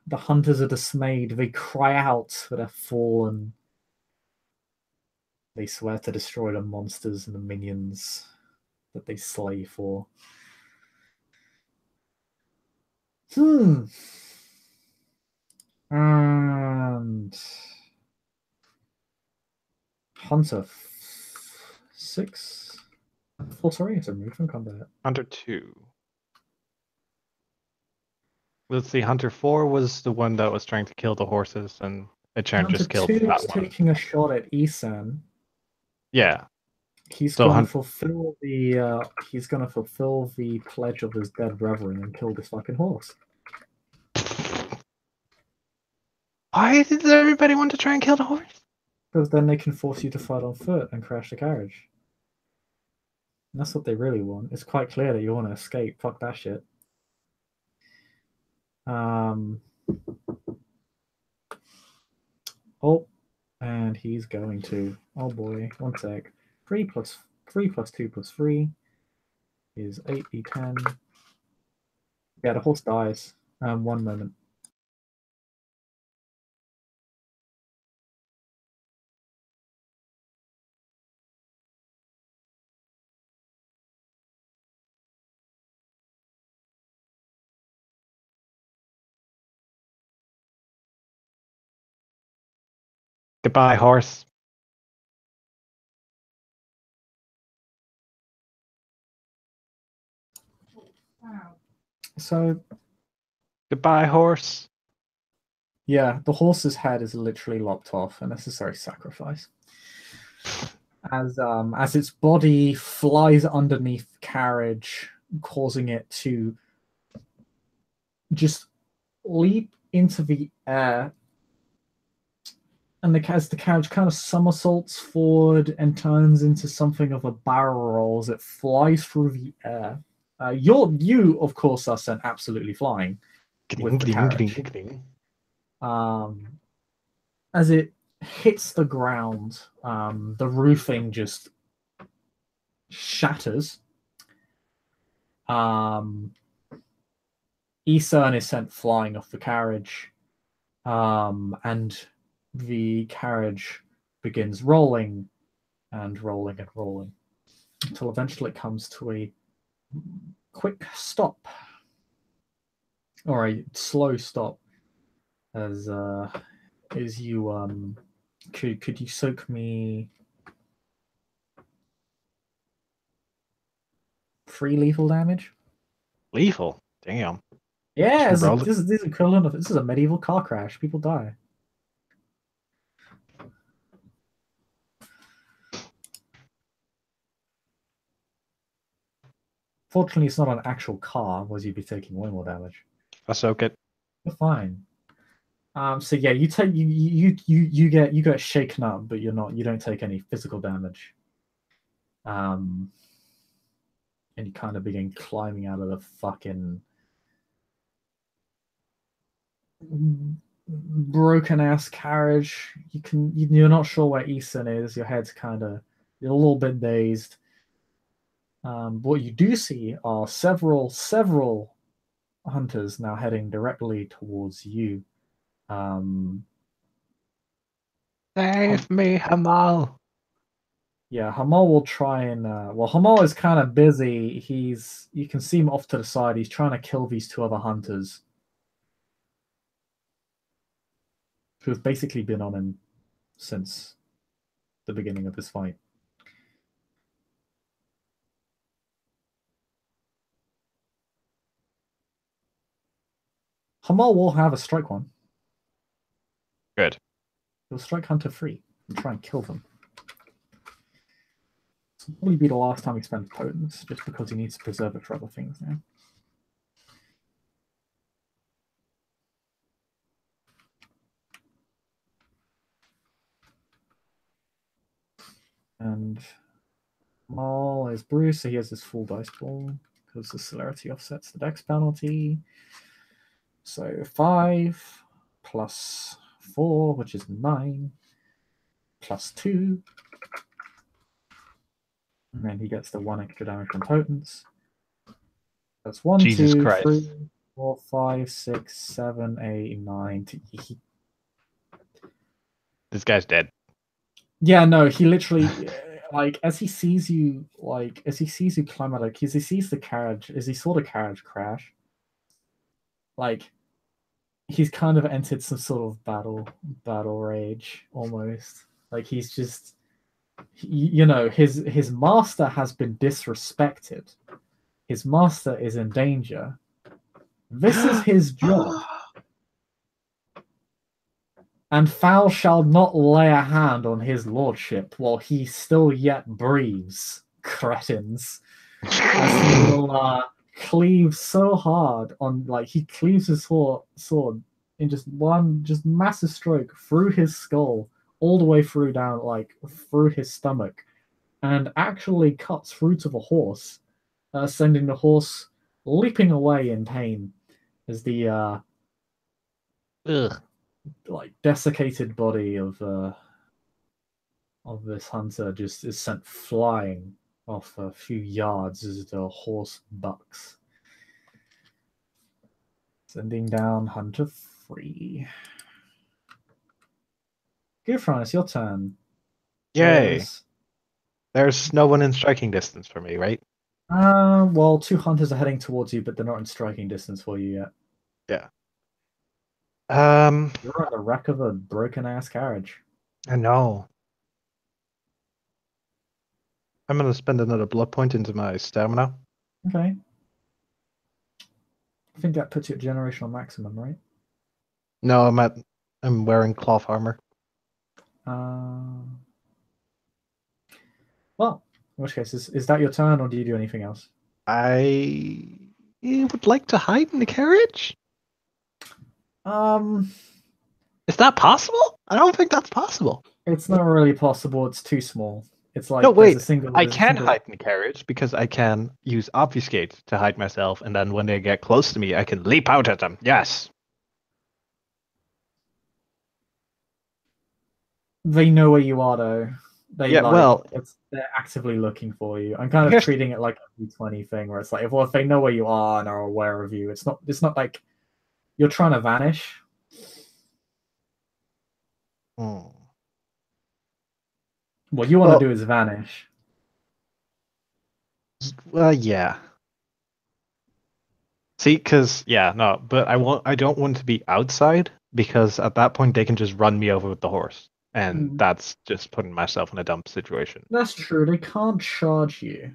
The hunters are dismayed. They cry out that they've fallen. They swear to destroy the monsters and the minions that they slay for. And Hunter 6. Oh, sorry, it's removed from combat. Hunter 2. Let's see, Hunter 4 was the one that was trying to kill the horses, and Echarn just killed Hunter 2 that is one. taking a shot at Isan. Yeah. He's going to fulfill the pledge of his dead brethren and kill this fucking horse. Why did everybody want to try and kill the horse? Because then they can force you to fight on foot and crash the carriage. And that's what they really want. It's quite clear that you want to escape. Fuck that shit. Oh, and he's going to. Oh boy, one sec. 3 plus 2 plus 3 is 8d10. Yeah, the horse dies. 1 moment. Goodbye, horse. So, goodbye, horse. Yeah, the horse's head is literally lopped off, a necessary sacrifice. As its body flies underneath the carriage, causing it to just leap into the air, and as the carriage kind of somersaults forward and turns into something of a barrel roll as it flies through the air. You of course are sent absolutely flying with the carriage. As it hits the ground, the roofing just shatters. Isan is sent flying off the carriage, and the carriage begins rolling and rolling and rolling until eventually it comes to a quick stop, or a slow stop, as you could you soak me 3 lethal damage? Lethal? Damn. Yeah, this is equivalent of this is a medieval car crash. People die. Fortunately, it's not an actual car, otherwise you'd be taking way more damage. I soak it. You're fine. So yeah, you take you get shaken up, but you don't take any physical damage. And you kind of begin climbing out of the fucking broken ass carriage. You're not sure where Isan is. Your head's you're a little bit dazed. What you do see are several hunters now heading directly towards you. Save me, Hamal. Yeah, Hamal will try and Hamal is kind of busy. You can see him off to the side. He's trying to kill these 2 other hunters who've basically been on him since the beginning of this fight. Hamal will have a strike one. Good. He'll strike Hunter 3 and try and kill them. This will probably be the last time he spends potence, just because he needs to preserve it for other things now. And Maul is Bruce, so he has his full dice pool because the celerity offsets the dex penalty. So 5 plus 4, which is 9, plus 2. And then he gets the 1 extra damage from potence. That's 1, Jesus 2, Christ. 3, 4, 5, 6, 7, 8, 9. This guy's dead. Yeah, no, he literally, as he sees you climb out, as he sees the carriage, as he saw the carriage crash, he's kind of entered some sort of battle rage almost. He's just, his master has been disrespected. His master is in danger. This is his job. And foul shall not lay a hand on his lordship while he still yet breathes, cretins. As he will cleave so hard on, he cleaves his sword in just one massive stroke through his skull, all the way through down, through his stomach, and actually cuts through to the horse, sending the horse leaping away in pain as the desiccated body of this hunter just is sent flying off a few yards as the horse bucks, sending down Hunter 3. Ghufran, it's your turn. Yay! There's no one in striking distance for me, right? Well, 2 hunters are heading towards you, but they're not in striking distance for you yet. Yeah. You're on the wreck of a broken-ass carriage. I know. I'm gonna spend another blood point into my stamina. Okay. I think that puts you at generational maximum, right? No, I'm wearing cloth armor. Well, in which case, is that your turn, or do you do anything else? I would like to hide in the carriage. Is that possible? I don't think that's possible. It's not really possible. It's too small. It's no, wait. I can single... hide in the carriage because I can use obfuscate to hide myself, and then when they get close to me, I can leap out at them. Yes. They know where you are, though. They're actively looking for you. I'm kind of treating it like a D20 thing, where it's like, if they know where you are and are aware of you, it's not like you're trying to vanish. What you want to do is vanish. Well, yeah. See, but I don't want to be outside, because at that point they can just run me over with the horse, and that's just putting myself in a dumb situation. That's true. They can't charge you,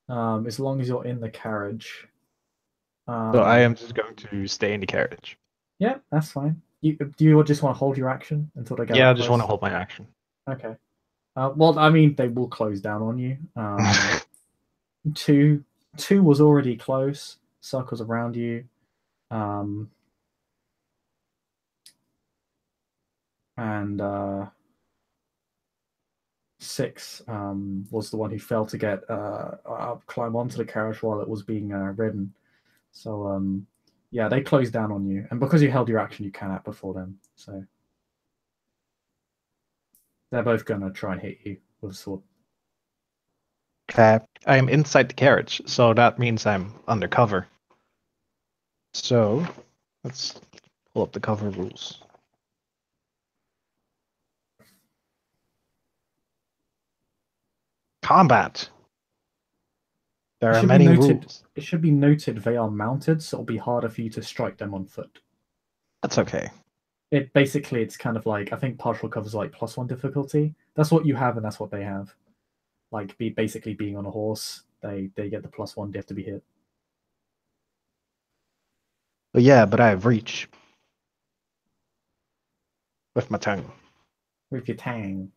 as long as you're in the carriage. So I am just going to stay in the carriage. Yeah, that's fine. Do you just want to hold your action until they get? Yeah, I just want to hold my action. Okay. Well, I mean, they will close down on you. 2 was already close. Circles around you. And 6 was the one who failed to get climb onto the carriage while it was being ridden. So yeah, they closed down on you, and because you held your action, you can act before them. So they're both gonna try and hit you with a sword. Okay, I am inside the carriage, so that means I'm undercover. So let's pull up the cover rules. Combat. There are many rules. It should be noted they are mounted, so it'll be harder for you to strike them on foot. That's okay. It's kind of like, I think partial covers like +1 difficulty. That's what you have, and that's what they have. Basically being on a horse, they get the +1 diff to be hit. But yeah, but I have reach. With my tongue. With your tang.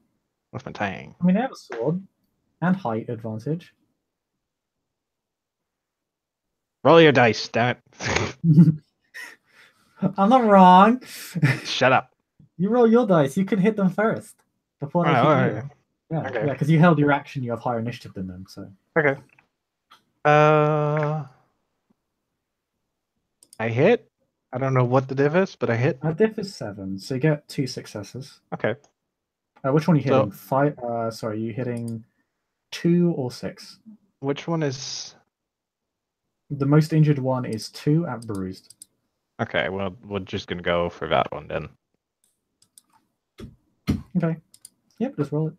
With my tang. I mean, they have a sword and height advantage. Roll your dice, damn it. I'm not wrong. Shut up. You roll your dice. You can hit them first before they hit you. Yeah, Okay. yeah, because you held your action, you have higher initiative than them. So Okay. I hit. I don't know what the diff is, but I hit. diff is 7, so you get 2 successes. Okay. Which one are you hitting? So 5. Sorry, are you hitting 2 or 6? which one is? The most injured one is 2 at bruised. Okay. Well, we're just gonna go for that one then. Okay. Yep, just roll it.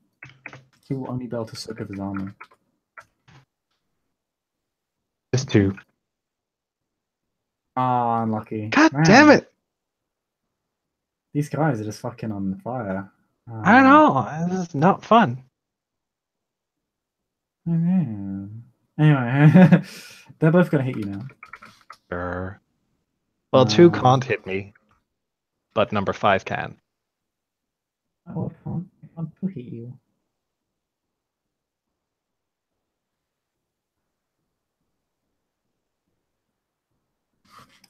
He will only be able to soak up his armor. Just 2. Ah, unlucky. God Man, damn it! these guys are just fucking on fire. I know. This is not fun. Anyway, they're both gonna hit you now. Sure. Well, 2 can't hit me, but number 5 can. Oh, I can't hit you.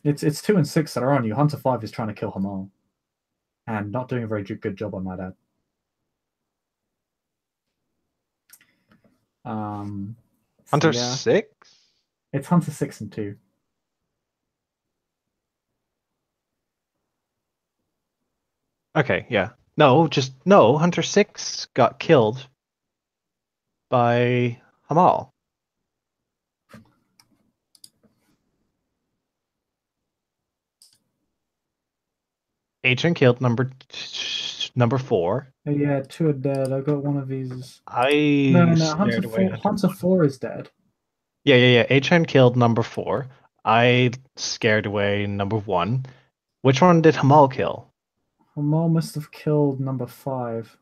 It's 2 and 6 that are on you. Hunter 5 is trying to kill Hamal, and not doing a very good job on my dad. Hunter yeah. 6? It's Hunter 6 and 2. Okay, yeah. No, no. Hunter 6 got killed by Hamal. Agent killed number 4. Oh, yeah, 2 are dead. I got one of these. I No, scared away Hunter 4 is dead. Yeah. Agent killed number 4. I scared away number 1. Which one did Hamal kill? Hamal must have killed number 5.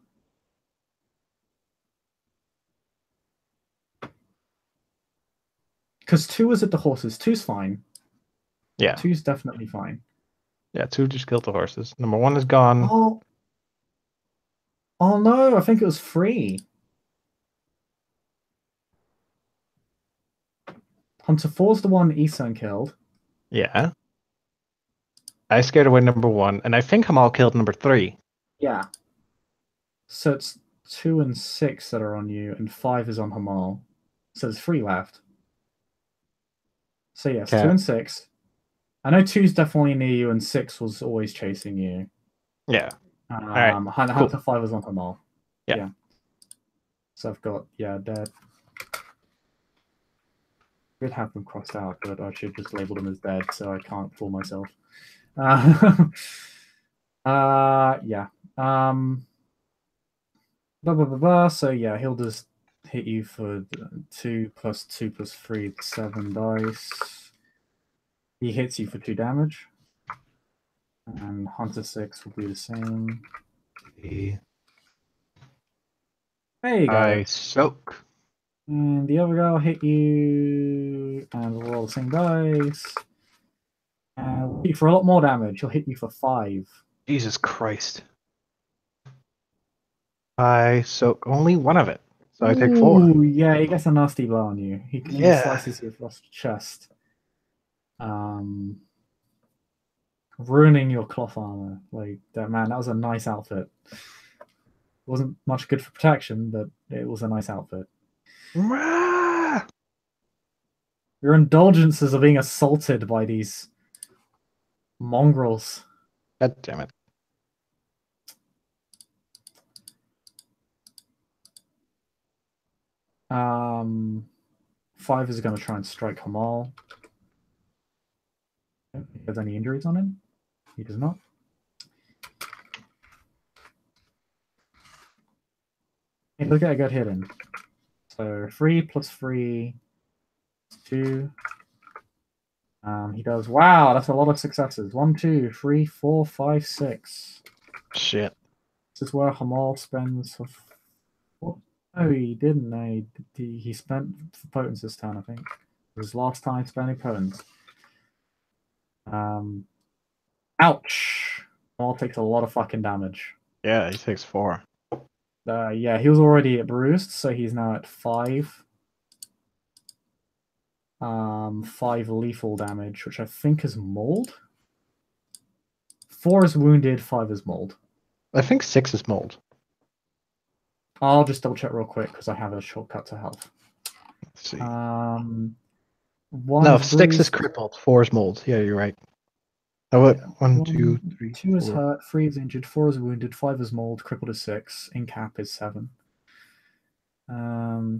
Because 2 was at the horses. 2's fine. Yeah. 2's definitely fine. Yeah, 2 just killed the horses. Number 1 is gone. Oh no, I think it was 3. Hunter 4's the one Isan killed. Yeah. I scared away number 1, and I think Hamal killed number 3. Yeah. So it's 2 and 6 that are on you, and 5 is on Hamal. So there's 3 left. So yes, 2 and 6. I know 2's definitely near you, and 6 was always chasing you. Yeah. All right. Hunter 5 was on Hamal. Yeah. So I've got, dead. I could have them crossed out, but I should just label them as dead, so I can't fool myself. Yeah. So yeah, he'll just hit you for 2 plus 2 plus 3, 7 dice. He hits you for 2 damage. And Hunter 6 will do the same. There you go. I soak. And the other guy will hit you, and we'll roll the same dice. And we'll hit you for a lot more damage. He'll hit you for 5. Jesus Christ. I soak only one of it, so I take 4. Ooh, yeah, he gets a nasty blow on you. He slices you across the chest. Ruining your cloth armor. Like, that was a nice outfit. Wasn't much good for protection, but it was a nice outfit. Your indulgences are being assaulted by these mongrels. God damn it. Um, 5 is going to try and strike Hamal. He has any injuries on him? He does not. He does get a good hit in. So 3 plus 3 is 2. He does. Wow, that's a lot of successes. 1, 2, 3, 4, 5, 6. Shit. This is where Hamal spends. What? No, he didn't. No, he spent for potence this turn, I think. It was his last time spending potence. Ouch! Hamal takes a lot of fucking damage. Yeah, he takes 4. Yeah, he was already at bruised, so he's now at 5. 5 lethal damage, which I think is mold. 4 is wounded, 5 is mold. I think 6 is mold. I'll just double check real quick because I have a shortcut to health. Let's see. One No, is 6 is bruised. crippled, 4 is mold. Yeah, you're right. Oh, what? Yeah. 1, 2, 3, 2 is 4. hurt, 3 is injured, 4 is wounded, 5 is mauled, crippled is 6, in cap is 7. Oh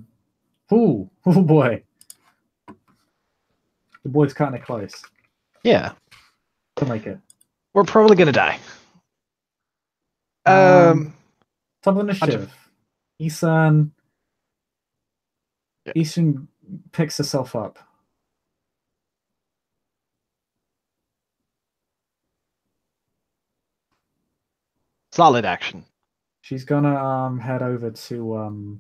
boy. The boy's cutting it close. Yeah. To make it. We're probably gonna die. Top of initiative. Yeah. Isun picks herself up. Solid action. She's gonna head over to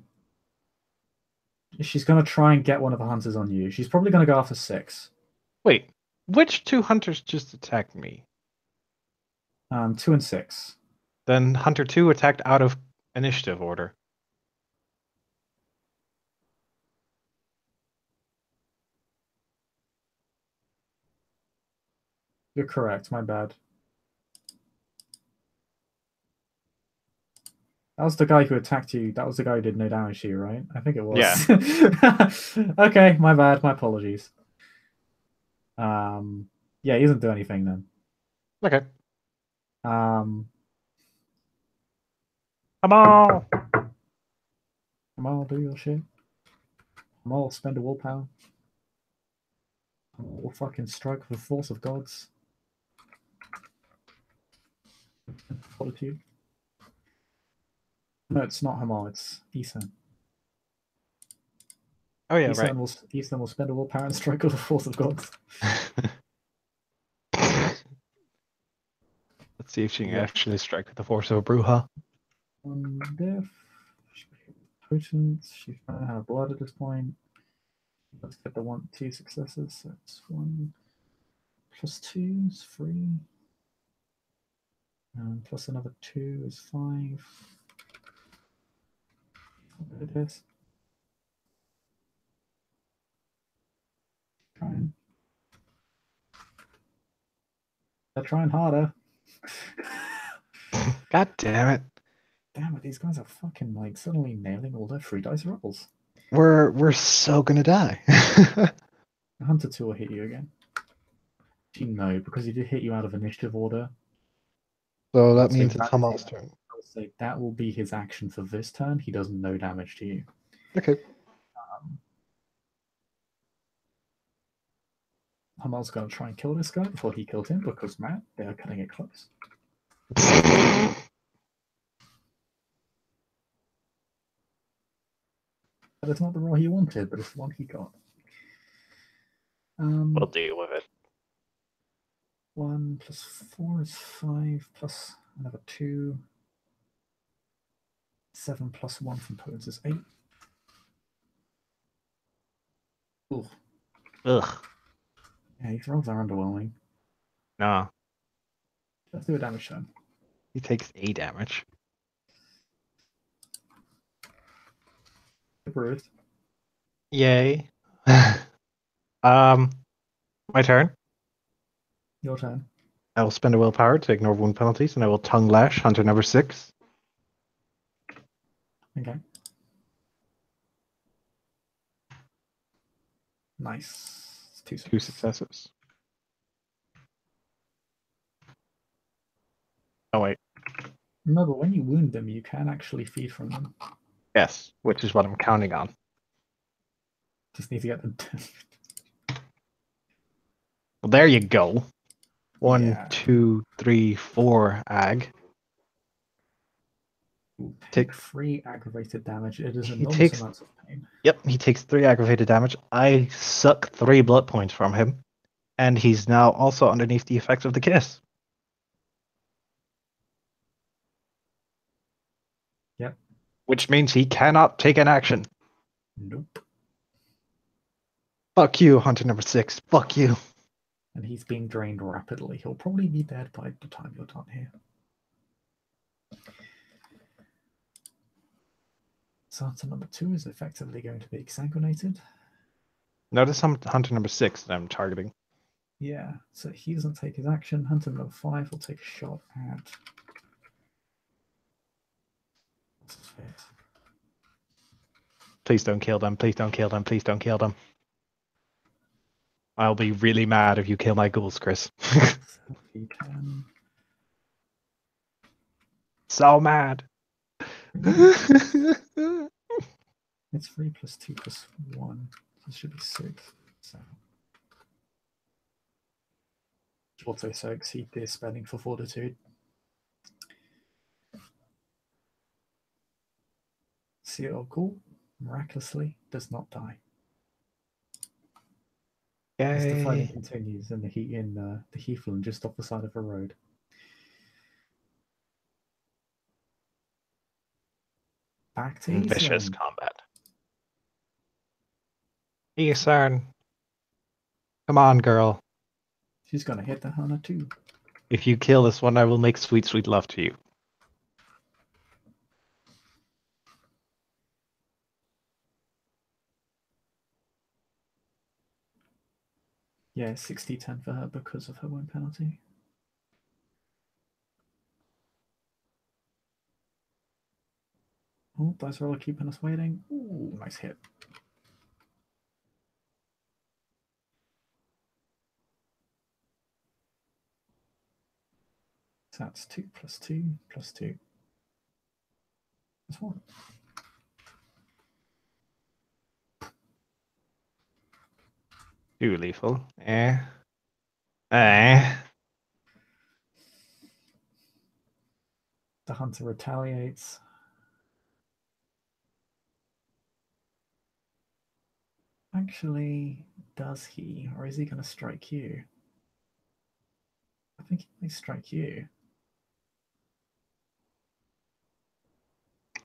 she's gonna try and get one of the hunters on you. She's probably gonna go after 6. Wait, which 2 hunters just attacked me? 2 and 6. Then Hunter 2 attacked out of initiative order. You're correct, my bad. That was the guy who attacked you. That was the guy who did no damage to you, right? I think it was. Yeah. Okay, my bad. My apologies. Yeah, he doesn't do anything then. Okay. Come on. on, do your shit. Come on, spend a willpower. We'll fucking strike with the force of gods. Fortitude. No, it's not Hamal, it's Isan. Oh yeah, Isan right. will spend a willpower and strike with the force of gods. Let's see if she can actually strike with the force of a Bruja. One death. Potent. She's running out of blood at this point. Let's get the 2 successes. So it's 1 plus 2 is 3. And plus another 2 is 5. It is. Trying. They're trying harder. God damn it. Damn it, these guys are fucking like suddenly nailing all their 3 dice rolls. We're so gonna die. Hunter 2 will hit you again. No, because he did hit you out of initiative order. So that means it's Hamal's turn. I would say that will be his action for this turn. He does no damage to you. Okay. Hamal's going to try and kill this guy before he kills him because, Matt, they are cutting it close. That is not the roll he wanted, but it's the one he got. We'll deal with it. 1 plus 4 is 5, plus another 2. 7 plus 1 from potence is 8. Ugh. Ugh. Yeah, these rolls are underwhelming. No. Let's do a damage turn. He takes 8 damage. Bruised. Yay. My turn. Your turn. I will spend a willpower to ignore wound penalties, and I will tongue lash Hunter number 6. Okay. Nice. It's 2 successes. Oh wait. No, but when you wound them, you can actually feed from them. Yes, which is what I'm counting on. Just need to get them. Well, there you go. 1, Yeah. 2, 3, 4 ag. Take 3 aggravated damage. It is enormous takes- amounts of pain. Yep, he takes 3 aggravated damage. I suck 3 blood points from him, and he's now also underneath the effects of the kiss. Yep. Which means he cannot take an action. Nope. Fuck you, Hunter number 6. Fuck you. And he's being drained rapidly. He'll probably be dead by the time you're done here. So Hunter number 2 is effectively going to be exsanguinated. Notice Hunter number 6 that I'm targeting. Yeah, so he doesn't take his action. Hunter number 5 will take a shot at... What's his face? Please don't kill them. Please don't kill them. Please don't kill them. I'll be really mad if you kill my ghouls, Chris. P10. So mad. It's 3 plus 2 plus 1. So it should be 6. So. Also exceed the spending for fortitude. Seal Ghoul miraculously does not die. As the fighting continues in the heathland just off the side of a road. Back to Elysium. Vicious combat. Elysium. Come on, girl. She's gonna hit the Hana too. If you kill this one, I will make sweet, sweet love to you. Yeah, 60-10 for her because of her wound penalty. Oh, dice roller keeping us waiting. Ooh, nice hit. So that's 2 plus 2 plus 2 plus 1. Too lethal. The hunter retaliates. Actually, does he? Or is he going to strike you? I think he may strike you.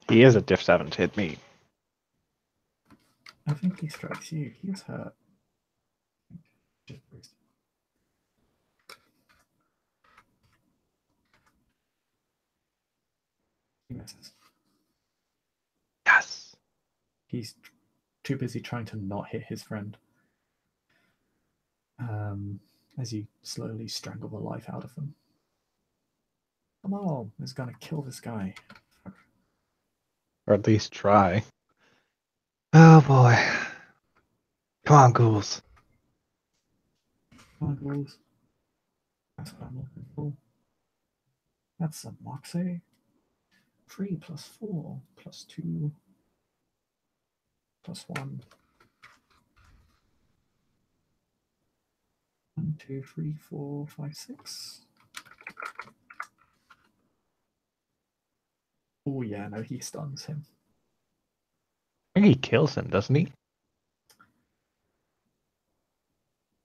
He is a diff 7 to hit me. I think he strikes you. He's hurt. He misses. Yes. He's too busy trying to not hit his friend. As you slowly strangle the life out of them. Come on, it's gonna kill this guy. Or at least try. Oh boy. Come on, ghouls. Come on, ghouls. That's what I'm looking for. That's a Moxie. 3 plus 4 plus 2 plus 1. 1, 2, 3, 4, 5, 6. Oh yeah, no, he stuns him. I think he kills him, doesn't he?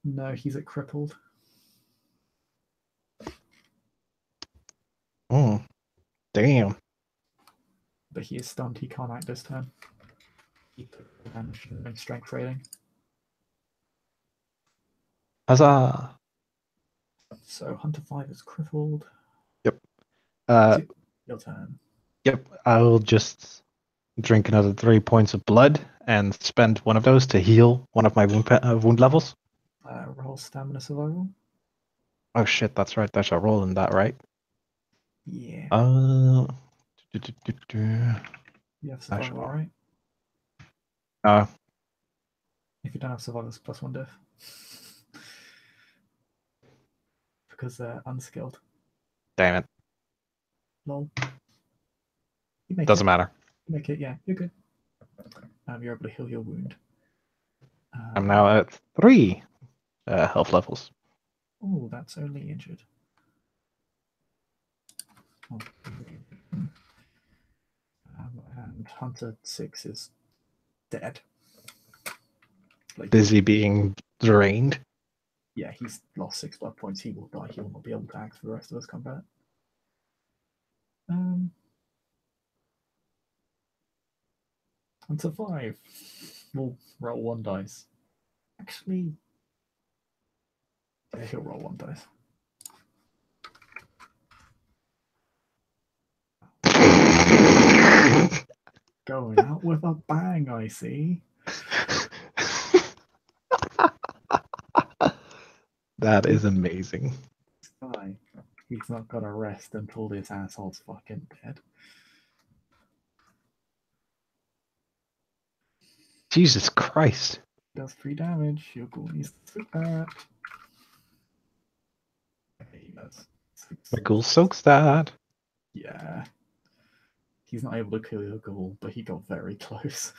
No, he's at crippled. Damn. But he is stunned, he can't act this turn. He took damage and strength rating. Huzzah! So Hunter 5 is crippled. Yep. Your turn. Yep. I will just drink another 3 points of blood and spend one of those to heal one of my wound levels. Roll stamina survival. Oh shit, that's right. I shall roll in that, right? Yeah. You have survival, right? If you don't have survival, it's plus 1 diff. Because they're unskilled. Damn it. Lol. You make Doesn't it. matter. You make it, yeah, you're good. You're able to heal your wound. I'm now at 3 health levels. Oh, that's only injured. Oh. And Hunter 6 is dead. Like, Busy being drained. yeah, he's lost 6 blood points. He will die. He will not be able to act for the rest of this combat. Hunter 5 will roll 1 dice. Actually, yeah, he'll roll 1 dice. Going out with a bang, I see. That is amazing. This guy, he's not gonna rest until this asshole's fucking dead. Jesus Christ. Does 3 damage. Your ghoul needs to soak that. Okay, he does. My ghoul soaks that. Yeah. He's not able to kill your ghoul, but he got very close.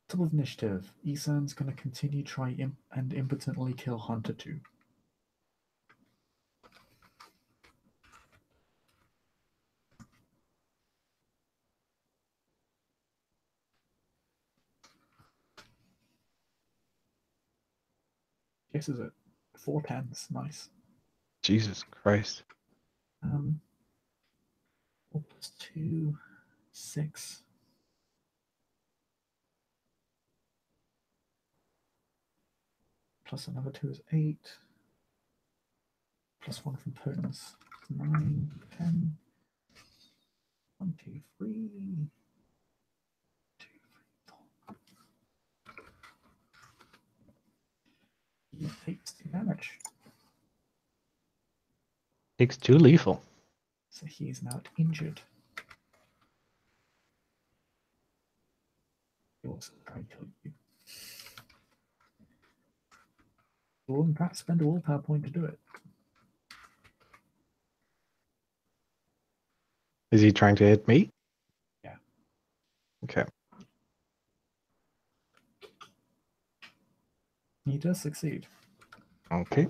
Top of initiative. Isan's going to continue try and impotently kill Hunter 2. Guesses it. 4 10s. Nice. Jesus Christ. 4 plus 2, 6. Plus another 2 is 8. Plus 1 from potence. 9, 10. 1, 2, 3. 2, 3, 4. He takes 2 damage. Takes 2 lethal. So he is now injured. He also try to kill you. Well, in fact, spend a willpower point to do it. Is he trying to hit me? Yeah. Okay. He does succeed. Okay.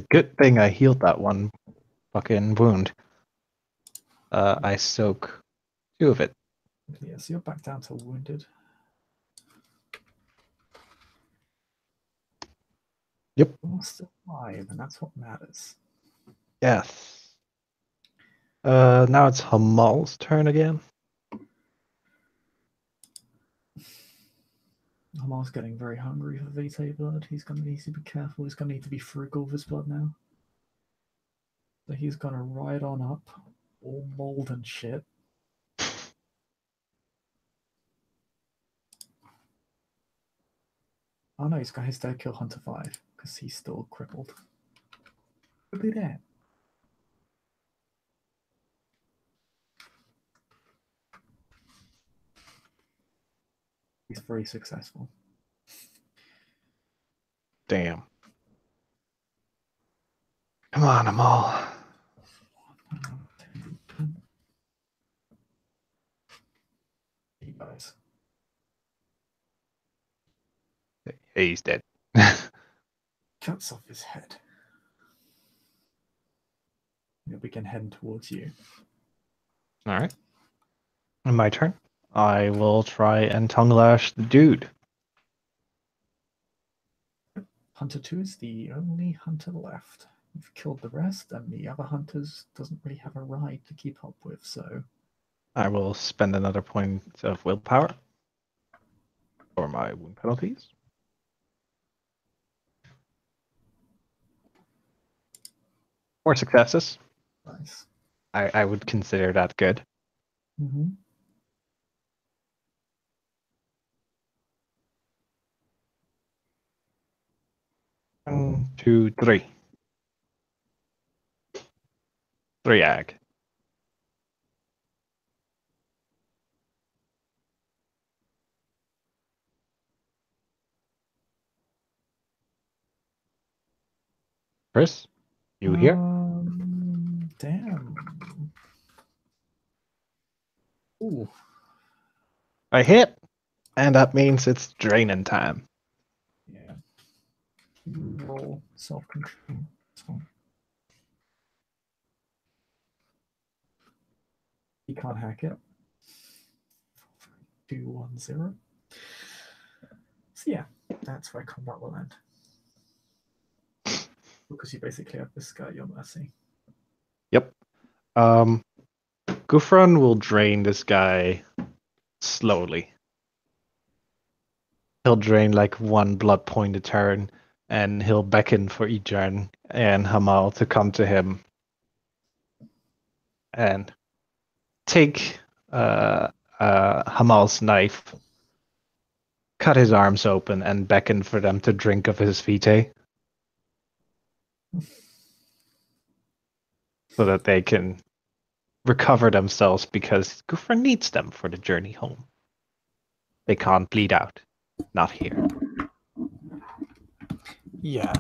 Good thing I healed that one fucking wound. I soak 2 of it. Yeah, so you're back down to wounded. Yep. You're still alive, and that's what matters. Yes. Now it's Hamal's turn again. Hamar's getting very hungry for Vitae blood. He's going to need to be careful. He's going to need to be frugal with his blood now. So he's going to ride on up, all mold and shit. Oh no, he's got his dead kill Hunter 5 because he's still crippled. Could be that. He's very successful. Damn. Come on, Hamal. He dies. Hey, he's dead. Cuts off his head. He'll begin heading towards you. All right. My turn. I will try and tongue lash the dude. Hunter 2 is the only hunter left. You've killed the rest, and the other hunters doesn't really have a ride to keep up with, so... I will spend another point of willpower for my wound penalties. More successes. Nice. I would consider that good. Mm-hmm. 1, 2, 3. 3 ag. Chris, you here? Damn. Ooh. I hit, and that means it's draining time. Yeah. Roll self-control. He can't hack it. 210. So yeah, that's where combat will end. Because you basically have this guy at your mercy. Yep. Ghufran will drain this guy slowly. He'll drain like 1 blood point a turn, and he'll beckon for Ijan and Hamal to come to him and take Hamal's knife cut his arms open and beckon for them to drink of his vitae, so that they can recover themselves, because Ghufran needs them for the journey home. They can't bleed out. Not here. Yeah.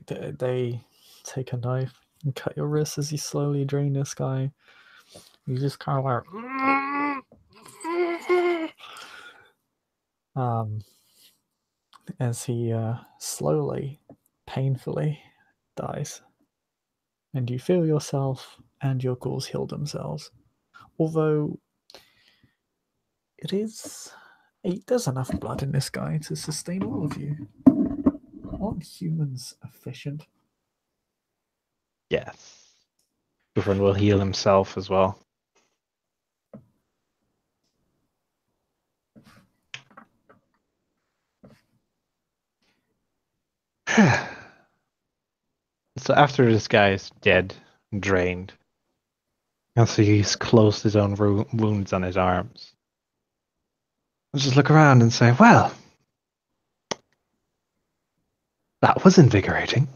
They take a knife and cut your wrist as you slowly drain this guy. You just kind of like as he slowly, painfully dies. And you feel yourself and your ghouls heal themselves. Although there's enough blood in this guy to sustain all of you. Aren't humans efficient? Yes. Ghufran will heal himself as well. So after this guy is dead and drained, and so he's closed his own wounds on his arms, I'll just look around and say, well, that was invigorating.